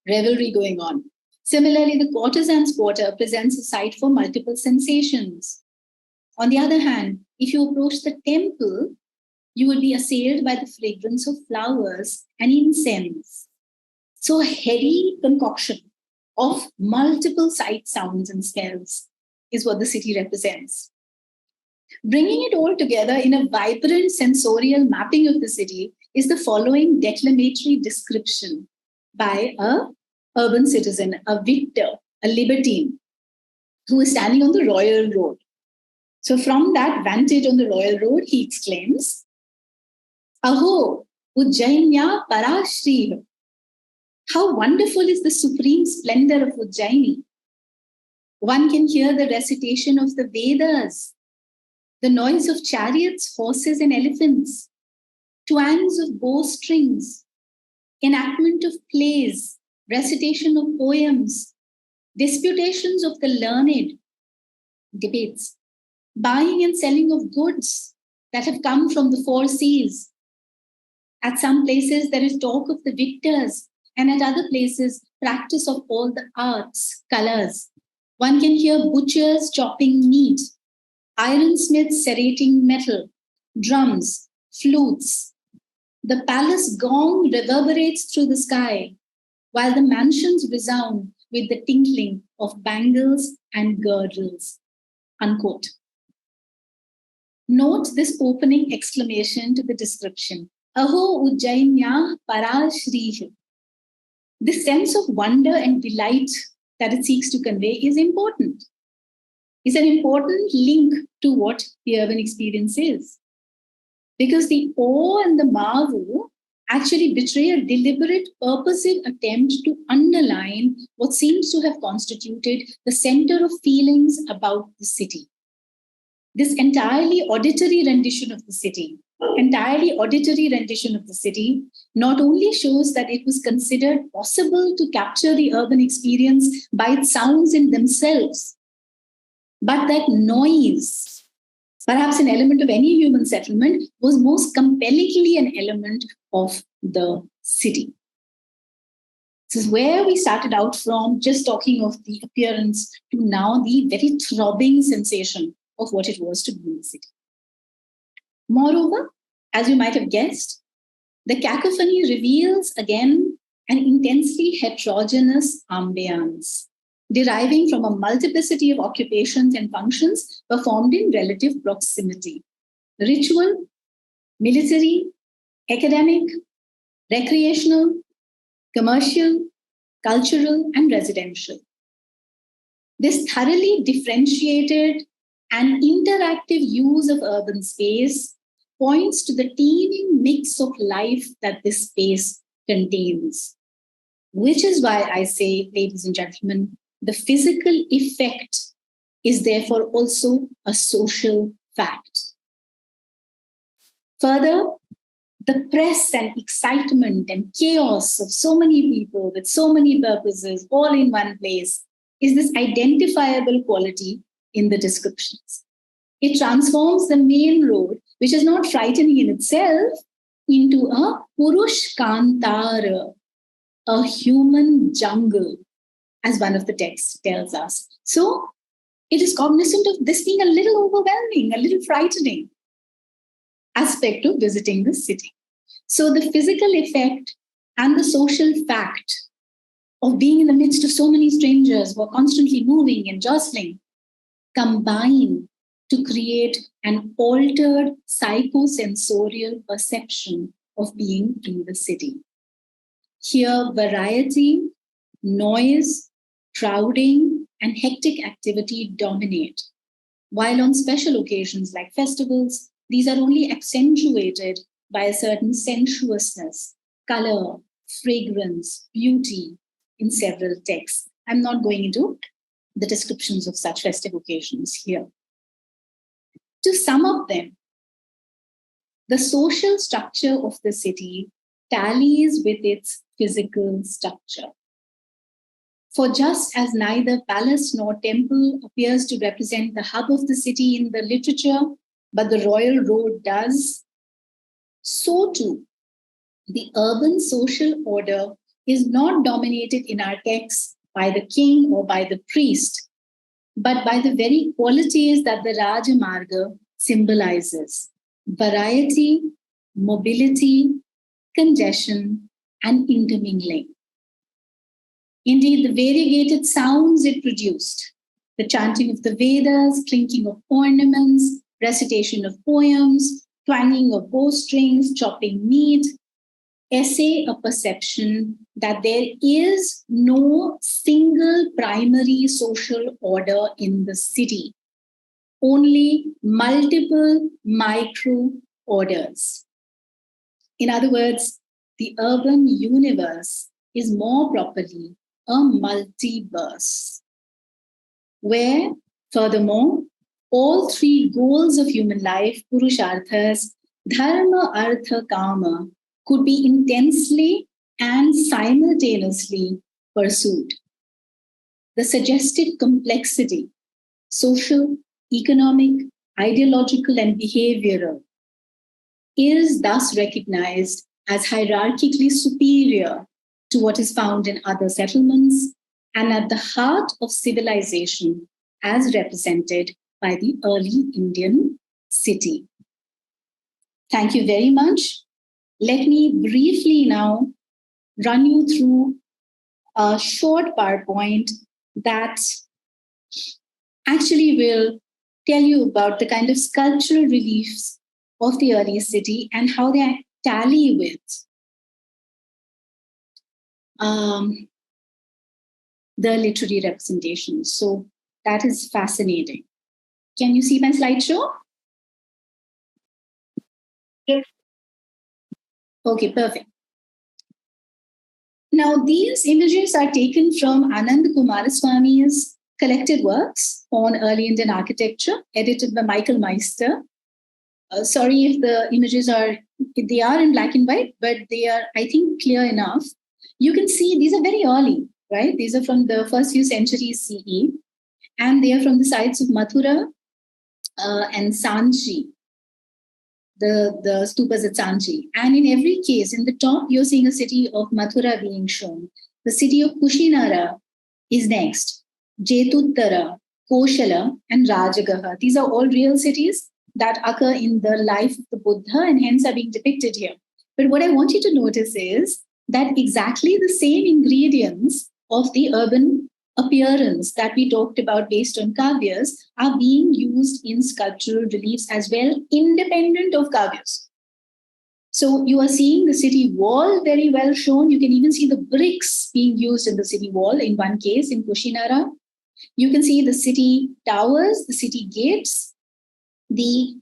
revelry going on. Similarly, the courtesan's quarter presents a site for multiple sensations. On the other hand, if you approach the temple, you will be assailed by the fragrance of flowers and incense. So a heady concoction of multiple sight, sounds, and smells is what the city represents. Bringing it all together in a vibrant sensorial mapping of the city is the following declamatory description by an urban citizen, a victor, a libertine, who is standing on the Royal Road. So from that vantage on the Royal Road, he exclaims, Aho, Ujjainya Parashri. How wonderful is the supreme splendor of Ujjaini. One can hear the recitation of the Vedas, the noise of chariots, horses, and elephants, twangs of bowstrings, enactment of plays, recitation of poems, disputations of the learned, debates, buying and selling of goods that have come from the four seas. At some places, there is talk of the victors, and at other places, practice of all the arts, colors. One can hear butchers chopping meat, ironsmiths serrating metal, drums, flutes. The palace gong reverberates through the sky, while the mansions resound with the tinkling of bangles and girdles. Unquote. Note this opening exclamation to the description. Aho Ujjainya Parashrihi. This sense of wonder and delight that it seeks to convey is important. It's an important link to what the urban experience is. Because the awe and the marvel actually betray a deliberate, purposive attempt to underline what seems to have constituted the center of feelings about the city. This entirely auditory rendition of the city not only shows that it was considered possible to capture the urban experience by its sounds in themselves, but that noise, perhaps an element of any human settlement, was most compellingly an element of the city. This is where we started out from, just talking of the appearance, to now the very throbbing sensation of what it was to be in the city. Moreover, as you might have guessed, the cacophony reveals again an intensely heterogeneous ambience, deriving from a multiplicity of occupations and functions performed in relative proximity. Ritual, military, academic, recreational, commercial, cultural, and residential. This thoroughly differentiated and interactive use of urban space points to the teeming mix of life that this space contains. Which is why I say, ladies and gentlemen, the physical effect is therefore also a social fact. Further, the press and excitement and chaos of so many people with so many purposes all in one place is this identifiable quality in the descriptions. It transforms the main road, which is not frightening in itself, into a Purush Kantara, a human jungle, as one of the texts tells us. So it is cognizant of this being a little overwhelming, a little frightening aspect of visiting the city. So the physical effect and the social fact of being in the midst of so many strangers who are constantly moving and jostling combine to create an altered psychosensorial perception of being in the city. Here, variety, noise, crowding, and hectic activity dominate, while on special occasions like festivals, these are only accentuated by a certain sensuousness, color, fragrance, beauty in several texts. I'm not going into the descriptions of such festive occasions here. To sum up them, the social structure of the city tallies with its physical structure. For just as neither palace nor temple appears to represent the hub of the city in the literature, but the royal road does, so too, the urban social order is not dominated in our texts by the king or by the priest, but by the very qualities that the Rajamarga symbolizes: variety, mobility, congestion, and intermingling. Indeed, the variegated sounds it produced, the chanting of the Vedas, clinking of ornaments, recitation of poems, twanging of bowstrings, chopping meat, essay a perception that there is no single primary social order in the city, only multiple micro orders. In other words, the urban universe is more properly a multiverse, where, furthermore, all three goals of human life, Purusharthas, Dharma, Artha, Kama, could be intensely and simultaneously pursued. The suggested complexity, social, economic, ideological, and behavioral, is thus recognized as hierarchically superior to what is found in other settlements and at the heart of civilization as represented by the early Indian city. Thank you very much. Let me briefly now run you through a short PowerPoint that actually will tell you about the kind of sculptural reliefs of the early city and how they tally with the literary representations. So that is fascinating. Can you see my slideshow? Yes. Okay, perfect. Now, these images are taken from Anand Kumaraswamy's collected works on early Indian architecture, edited by Michael Meister. Sorry if the images are in black and white, but they are, I think, clear enough. You can see these are very early, right? These are from the first few centuries CE, and they are from the sites of Mathura and Sanchi, the stupas at Sanchi. And in every case, in the top, you're seeing a city of Mathura being shown. The city of Kushinara is next. Jetuttara, Koshala, and Rajagaha. These are all real cities that occur in the life of the Buddha and hence are being depicted here. But what I want you to notice is that exactly the same ingredients of the urban appearance that we talked about based on kavyas are being used in sculptural reliefs as well, independent of kavyas. So you are seeing the city wall very well shown. You can even see the bricks being used in the city wall in one case in Kushinara. You can see the city towers, the city gates, the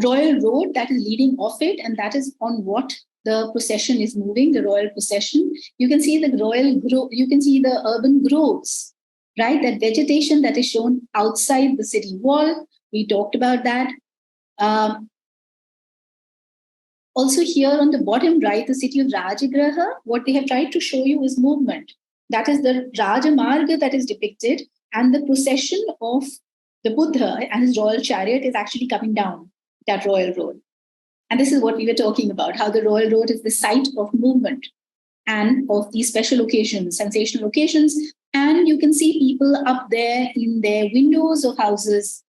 royal road that is leading off it, and that is on what the procession is moving, the royal procession. You can see the you can see the urban groves, right? That vegetation that is shown outside the city wall. We talked about that. Also here on the bottom right, the city of Rajagraha, what they have tried to show you is movement. That is the Rajamarga that is depicted, and the procession of the Buddha and his royal chariot is actually coming down that royal road. And this is what we were talking about, how the royal road is the site of movement and of these special occasions, sensational occasions. And you can see people up there in their windows of houses,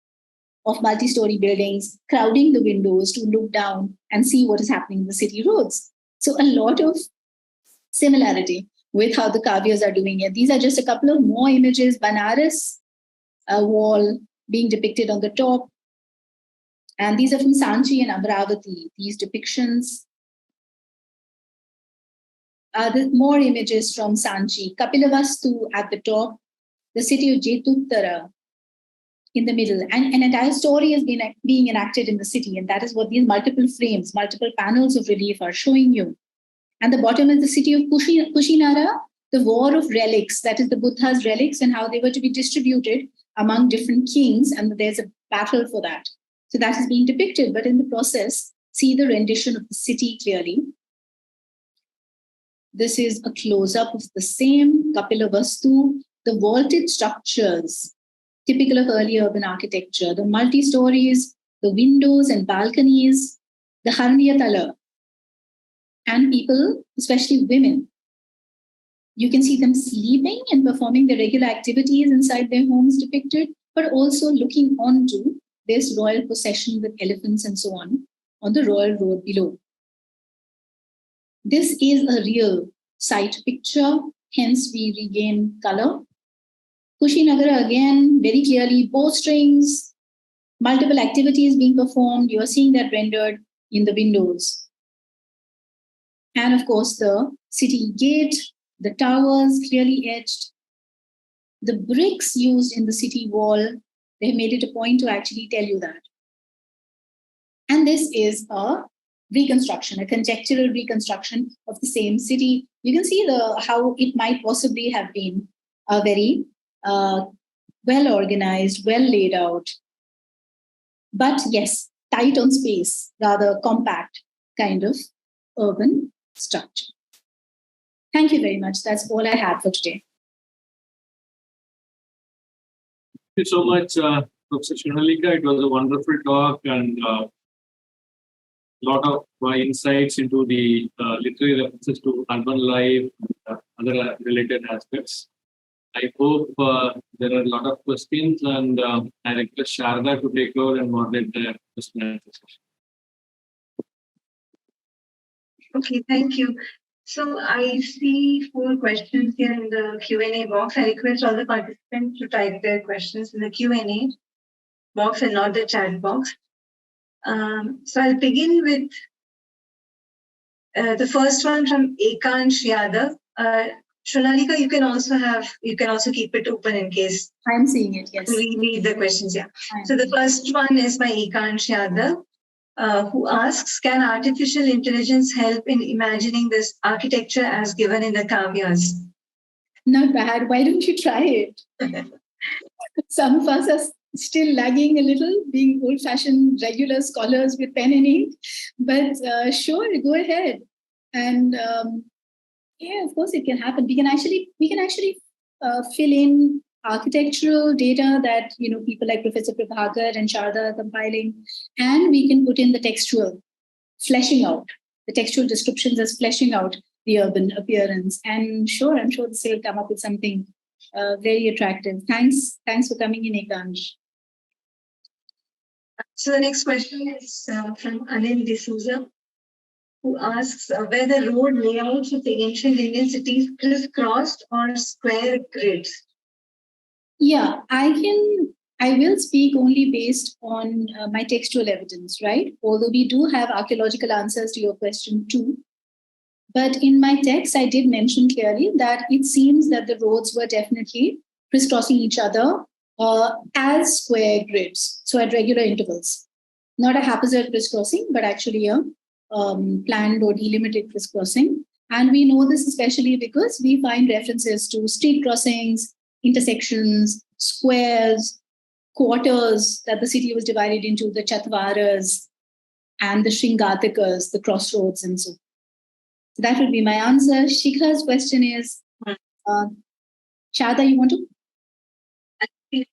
of multi-story buildings, crowding the windows to look down and see what is happening in the city roads. So a lot of similarity with how the kavyas are doing it. These are just a couple of more images. Banaras wall being depicted on the top. And these are from Sanchi and Amravati, these depictions. More images from Sanchi. Kapilavastu at the top, the city of Jetuttara in the middle. And an entire story is being enacted in the city. And that is what these multiple frames, multiple panels of relief are showing you. And the bottom is the city of Kushinara, the war of relics, that is the Buddha's relics and how they were to be distributed among different kings. And there's a battle for that. So that is being depicted. But in the process, see the rendition of the city clearly. This is a close-up of the same Kapilavastu, the vaulted structures, typical of early urban architecture, the multi-stories, the windows and balconies, the Harniyatala, and people, especially women. You can see them sleeping and performing their regular activities inside their homes depicted, but also looking onto this royal procession with elephants and so on the royal road below. This is a real site picture, hence we regain color. Kushinagara again, very clearly, bowstrings, multiple activities being performed. You are seeing that rendered in the windows. And of course, the city gate, the towers clearly etched. The bricks used in the city wall, they have made it a point to actually tell you that. And this is a reconstruction, a conjectural reconstruction of the same city. You can see how it might possibly have been a very well organized, well laid out, but yes, tight on space, rather compact kind of urban structure. Thank you very much. That's all I had for today. Thank you so much, Professor Shonaleeka. It was a wonderful talk and a lot of insights into the literary references to urban life and other related aspects. I hope there are a lot of questions, and I request Sharda to take over and moderate the question and answer session. Okay, thank you. So I see 4 questions here in the Q&A box. I request all the participants to type their questions in the Q&A box and not the chat box. So I'll begin with the first one from Ekansh Yadav. Shonaleeka, you can also keep it open in case I'm seeing it, yes. we read the questions, yeah. So the first one is by Ekansh Yadav. who asks, can artificial intelligence help in imagining this architecture as given in the kavyas? Not bad. Why don't you try it? Some of us are still lagging a little, being old-fashioned regular scholars with pen and ink. But sure, go ahead. And yeah, of course, it can happen. We can actually fill in architectural data that people like Professor Prabhakar and Sharda are compiling, and we can put in the textual, fleshing out the textual descriptions as fleshing out the urban appearance. And sure, I'm sure this will come up with something very attractive. Thanks for coming in, Ekansh. So the next question is from Anil D'Souza, who asks were the road layouts of the ancient Indian cities crisscrossed or square grids? Yeah, I will speak only based on my textual evidence, right? Although we do have archaeological answers to your question too. But in my text, I did mention clearly that it seems that the roads were definitely crisscrossing each other as square grids, so at regular intervals. Not a haphazard crisscrossing, but actually a planned or delimited crisscrossing. And we know this especially because we find references to street crossings, intersections, squares, quarters that the city was divided into, the Chatvaras and the Shringatikas, the crossroads and so on. So that would be my answer. Shikha's question is, Sharda, you want to? I think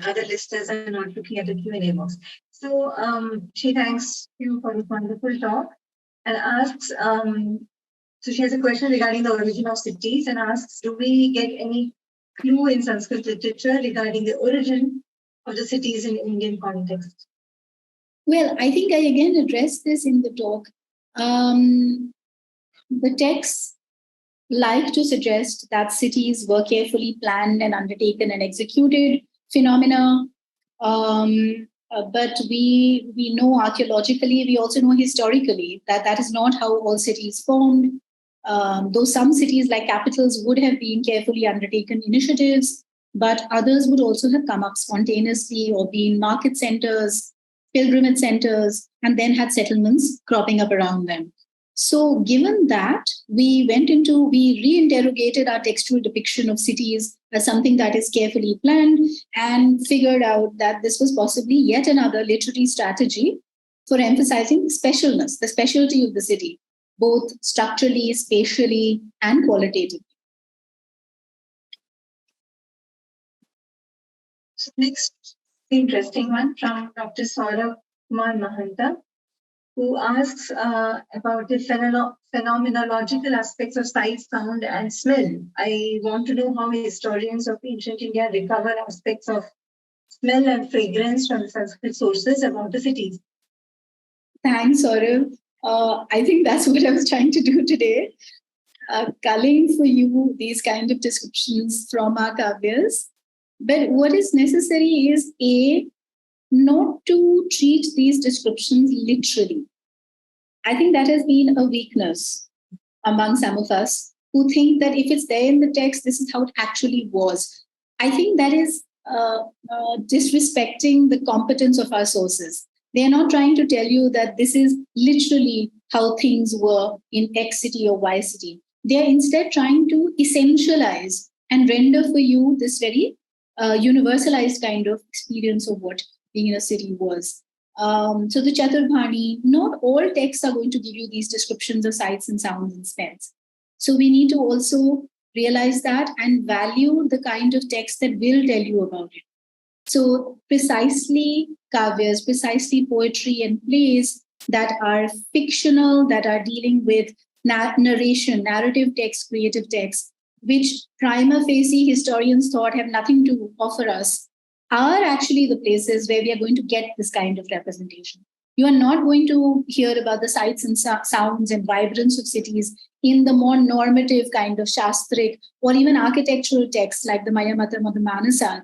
other listeners are not looking at the Q&A box. So she thanks you for this wonderful talk and asks, so she has a question regarding the origin of cities and asks, do we get any clue in Sanskrit literature regarding the origin of the cities in Indian context? Well, I think I again addressed this in the talk. The texts like to suggest that cities were carefully planned and undertaken and executed phenomena. But we know archaeologically, we also know historically that is not how all cities formed. Though some cities like capitals would have been carefully undertaken initiatives, but others would also have come up spontaneously or been market centers, pilgrimage centers, and then had settlements cropping up around them. So given that, we reinterrogated our textual depiction of cities as something that is carefully planned and figured out that this was possibly yet another literary strategy for emphasizing the specialness, the specialty of the city, both structurally, spatially, and qualitatively. So next, interesting one from Dr. Saurabh Kumar Mahanta, who asks about the phenomenological aspects of sight, sound, and smell. I want to know how historians of ancient India recover aspects of smell and fragrance from the Sanskrit sources about the cities. Thanks, Saurabh. I think that's what I was trying to do today. Culling for you these kind of descriptions from our kavyas. But what is necessary is not to treat these descriptions literally. I think that has been a weakness among some of us who think that if it's there in the text, this is how it actually was. I think that is disrespecting the competence of our sources. They are not trying to tell you that this is literally how things were in X city or Y city. They are instead trying to essentialize and render for you this very universalized kind of experience of what being in a city was. So the Chaturbhani, not all texts are going to give you these descriptions of sights and sounds and smells. So we need to also realize that and value the kind of text that will tell you about it. So precisely kavyas, precisely poetry and plays that are fictional, that are dealing with narration, narrative text, creative text, which prima facie historians thought have nothing to offer us, are actually the places where we are going to get this kind of representation. You are not going to hear about the sights and sounds and vibrance of cities in the more normative kind of Shastric or even architectural texts like the Mayamatam or the Manasa,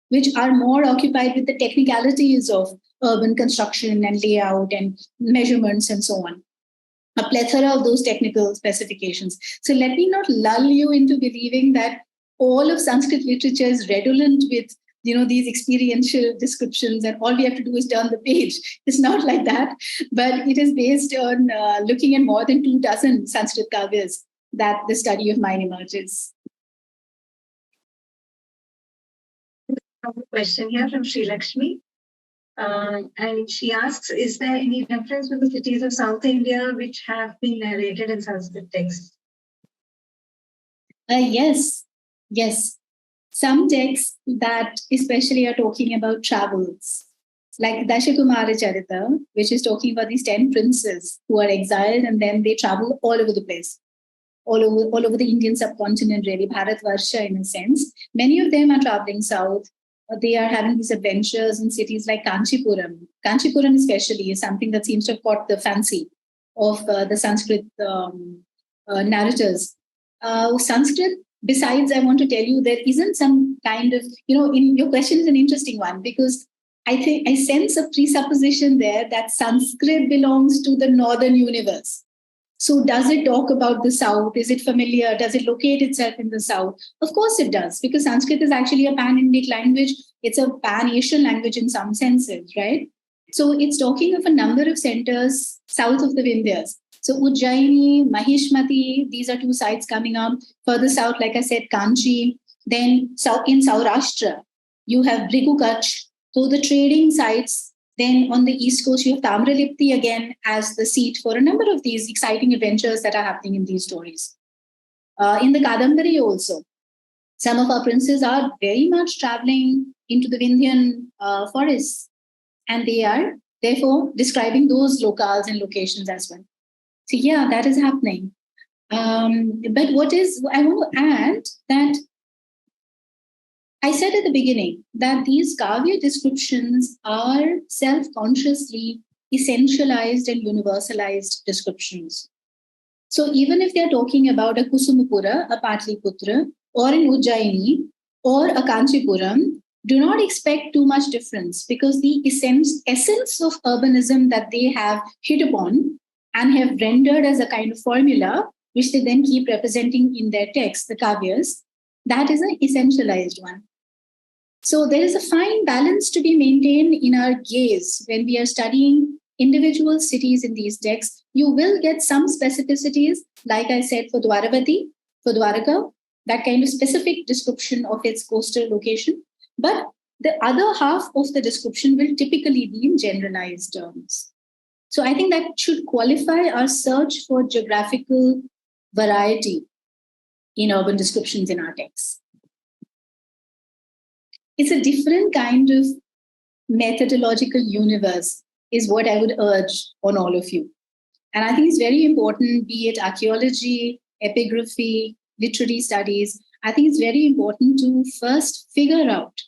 which are more occupied with the technicalities of urban construction and layout and measurements and so on. A plethora of those technical specifications. So let me not lull you into believing that all of Sanskrit literature is redolent with these experiential descriptions and all we have to do is turn the page. It's not like that, but it is based on looking at more than 24 Sanskrit kavyas that the study of mine emerges. A question here from Sri Lakshmi. And she asks, is there any reference to the cities of South India which have been narrated in Sanskrit texts? Yes. Some texts that especially are talking about travels, like Dashakumara Charita, which is talking about these 10 princes who are exiled and then they travel all over the place, all over the Indian subcontinent, really, Bharatvarsha in a sense. Many of them are traveling south. They are having these adventures in cities like Kanchipuram. Kanchipuram especially is something that seems to have caught the fancy of the Sanskrit narrators. Sanskrit, besides, I want to tell you, there isn't some kind of, in your question is an interesting one, because I sense a presupposition there that Sanskrit belongs to the northern universe. So does it talk about the South? Is it familiar? Does it locate itself in the South? Of course it does, because Sanskrit is actually a pan-Indic language. It's a pan-Asian language in some senses, right? So it's talking of a number of centers south of the Vindhyas. So Ujjaini, Mahishmati, these are two sites coming up. Further south, like I said, Kanchi. Then in Saurashtra, you have Brigu Kutch. So the trading sites. Then on the east coast, you have Tamralipti again as the seat for a number of these exciting adventures that are happening in these stories. In the Kadambari also, some of our princes are very much traveling into the Vindhyan forests. And they are therefore describing those locales and locations as well. So yeah, that is happening. But I want to add that I said at the beginning that these kavya descriptions are self-consciously essentialized and universalized descriptions. So even if they're talking about a Kusumapura, a Patliputra, or an Ujjaini, or a Kanchipuram, do not expect too much difference, because the essence of urbanism that they have hit upon and have rendered as a kind of formula, which they then keep representing in their texts, the kavyas, that is an essentialized one. So there is a fine balance to be maintained in our gaze when we are studying individual cities in these texts. You will get some specificities, like I said, for Dwaravati, for Dwaraka, that kind of specific description of its coastal location. But the other half of the description will typically be in generalized terms. So I think that should qualify our search for geographical variety in urban descriptions in our texts. It's a different kind of methodological universe is what I would urge on all of you. And I think it's very important, be it archaeology, epigraphy, literary studies, I think it's very important to first figure out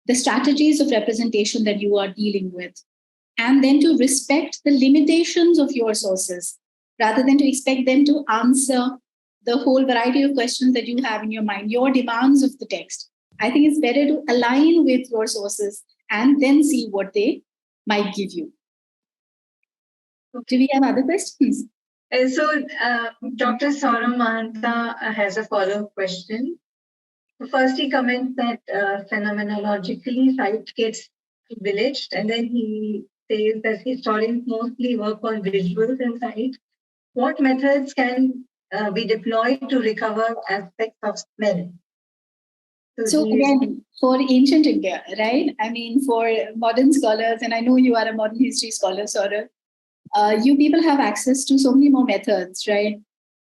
the strategies of representation that you are dealing with, and then to respect the limitations of your sources, rather than to expect them to answer the whole variety of questions that you have in your mind, your demands of the text. I think it's better to align with your sources and then see what they might give you. Do we have other questions? So Dr. Saurav Mahanta has a follow-up question. First, he comments that phenomenologically, sight gets villaged, and then he says that historians mostly work on visuals and sight. What methods can be deployed to recover aspects of smell? So again, for ancient India, right? I mean, for modern scholars, and I know you are a modern history scholar, Saurav, you people have access to so many more methods, right?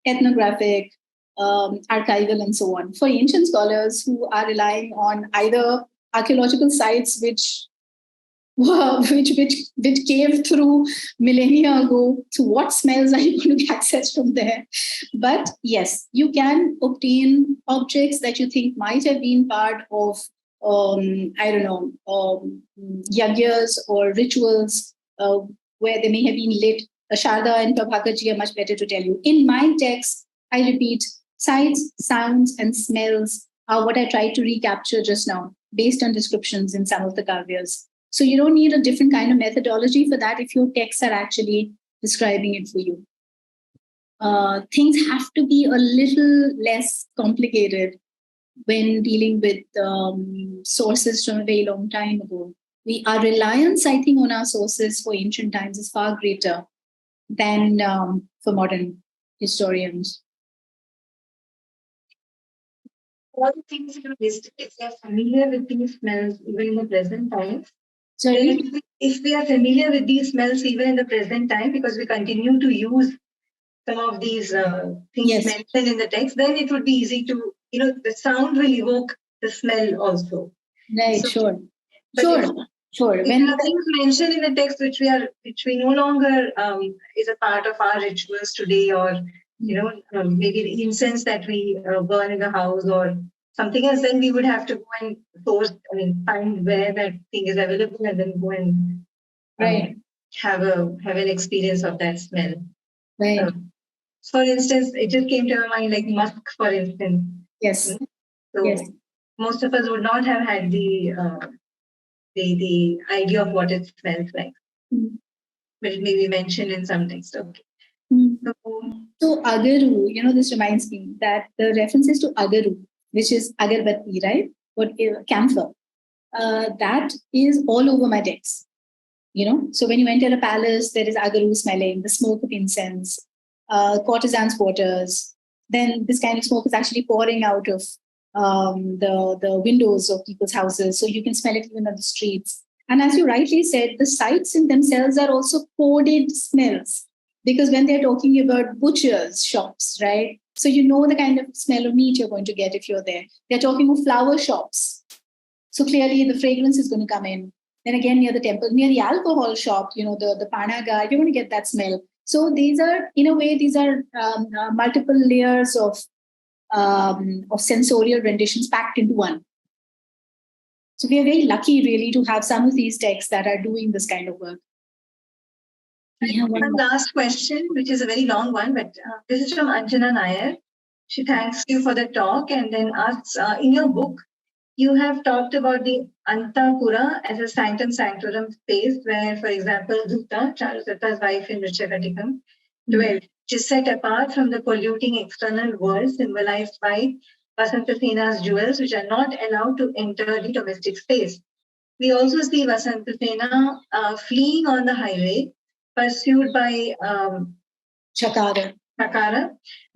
Ethnographic, archival, and so on. For ancient scholars who are relying on either archaeological sites which came through millennia ago, so what smells are you going to access from there? But yes, you can obtain objects that you think might have been part of, yagyas or rituals where they may have been lit. Sharda and Prabhakarji are much better to tell you. In my text, I repeat, sights, sounds, and smells are what I tried to recapture just now, based on descriptions in some of the kavyas. So you don't need a different kind of methodology for that if your texts are actually describing it for you. Things have to be a little less complicated when dealing with sources from a very long time ago. Our reliance, I think, on our sources for ancient times is far greater than for modern historians. All the things you listed, if we are familiar with these smells even in the present times, Sorry? if we are familiar with these smells even in the present time, because we continue to use some of these things mentioned in the text, then it would be easy to, the sound will evoke the smell also. Right, so, Sure. If there are things mentioned in the text which we no longer is a part of our rituals today, or maybe the incense that we burn in the house or something else, then we would have to go and find where that thing is available and then go and have an experience of that smell. Right. For instance, it just came to my mind, like musk, for instance. Yes. So most of us would not have had the idea of what it smells like. But it may be mentioned in some text. Okay. So agaru, this reminds me that the references to agaru, which is agarbatti, right? What camphor, that is all over my text. So when you enter a palace, there is agaru smelling, the smoke of incense, courtesans' quarters. Then this kind of smoke is actually pouring out of the windows of people's houses, so you can smell it even on the streets. And as you rightly said, the sites in themselves are also coded smells, because when they're talking about butchers' shops, right? So the kind of smell of meat you're going to get if you're there. They're talking of flower shops. So clearly the fragrance is going to come in. Then again, near the temple, near the alcohol shop, the pana guy, you're going to get that smell. So these are, in a way, multiple layers of sensorial renditions packed into one. So we are very lucky, really, to have some of these texts that are doing this kind of work. One last question, which is a very long one, but this is from Anjana Nair. She thanks you for the talk and then asks, in your book, you have talked about the Antapura as a sanctum sanctorum space where, for example, Dutta, Charudatta's wife in Vrichakatikam, dwelt, which is set apart from the polluting external world symbolized by Vasantasena's jewels, which are not allowed to enter the domestic space. We also see Vasantasena fleeing on the highway, pursued by Chakara,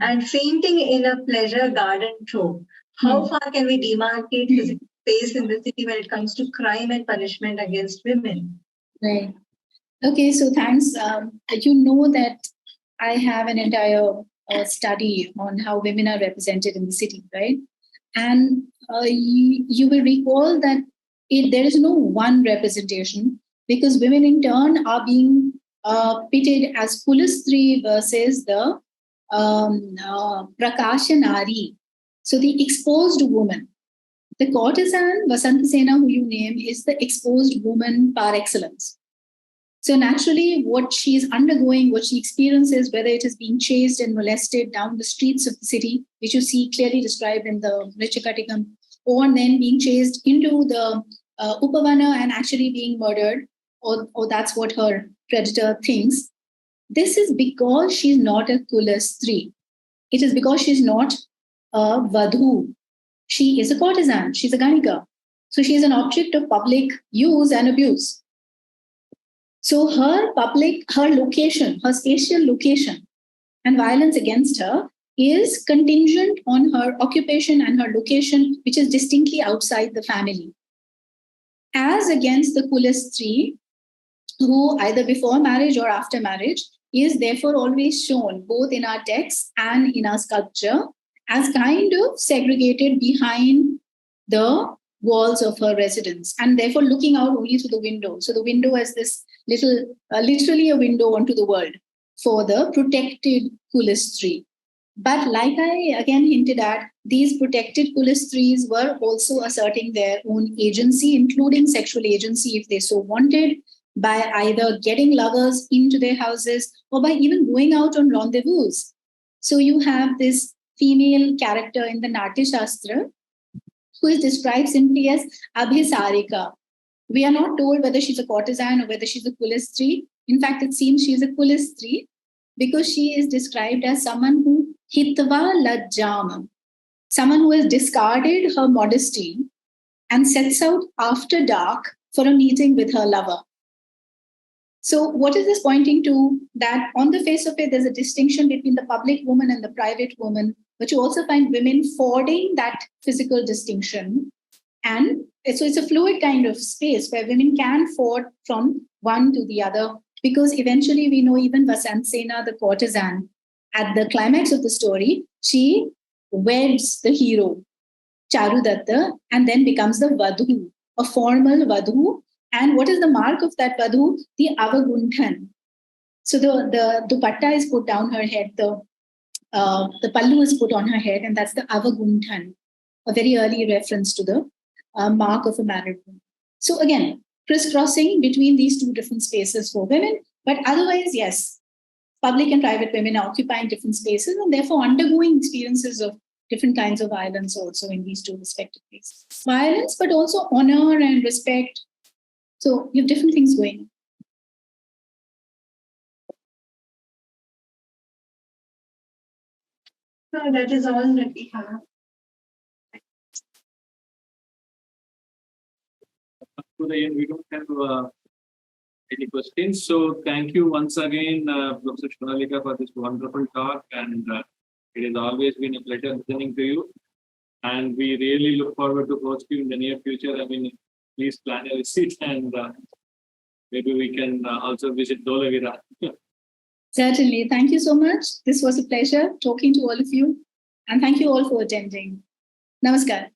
and fainting in a pleasure garden trope. How far can we demarcate physical space in the city when it comes to crime and punishment against women? Right. Okay, so thanks. You know that I have an entire study on how women are represented in the city, right? And you will recall that there is no one representation, because women in turn are being pitted as Kulastri versus the Prakashanari. So the exposed woman. The courtesan, Vasantasena, who you name, is the exposed woman par excellence. So naturally, what she is undergoing, what she experiences, whether it is being chased and molested down the streets of the city, which you see clearly described in the Vrichakatikam, or then being chased into the Upavana and actually being murdered, or that's what her predator thinks. This is because she's not a Kulastri. It is because she's not a Vadhu. She is a courtesan. She's a Ganika. So she is an object of public use and abuse. So her location, her spatial location and violence against her is contingent on her occupation and her location, which is distinctly outside the family. As against the Kulastri, who either before marriage or after marriage is therefore always shown both in our texts and in our sculpture as kind of segregated behind the walls of her residence and therefore looking out only through the window. So the window is this literally a window onto the world for the protected Kulastri. But like I again hinted at, these protected Kulastris were also asserting their own agency, including sexual agency if they so wanted, by either getting lovers into their houses or by even going out on rendezvous. So you have this female character in the Natya Shastra who is described simply as Abhisarika. We are not told whether she's a courtesan or whether she's a Kulastri. In fact, it seems she is a Kulastri because she is described as someone who hitva lajjam. someone who has discarded her modesty and sets out after dark for a meeting with her lover. So what is this pointing to? That on the face of it, there's a distinction between the public woman and the private woman, but you also find women fording that physical distinction. And so it's a fluid kind of space where women can ford from one to the other, because eventually we know even Vasantsena, the courtesan, at the climax of the story, she weds the hero, Charudatta, and then becomes the Vadhu, a formal Vadhu. And what is the mark of that Vadhu? The Avagunthan. So the dupatta is put down her head, the pallu is put on her head, and that's the Avagunthan, a very early reference to the mark of a married woman. So again, crisscrossing between these two different spaces for women, but otherwise, yes, public and private women are occupying different spaces and therefore undergoing experiences of different kinds of violence also in these two respective places. Violence, but also honor and respect. So you have different things going on. So that is all that we have. To the end, we don't have any questions. So thank you once again, Professor Shonaleeka, for this wonderful talk. And it has always been a pleasure listening to you. And we really look forward to host you in the near future. I mean, please plan a visit, and maybe we can also visit Dholavira. Certainly. Thank you so much. This was a pleasure talking to all of you. And thank you all for attending. Namaskar.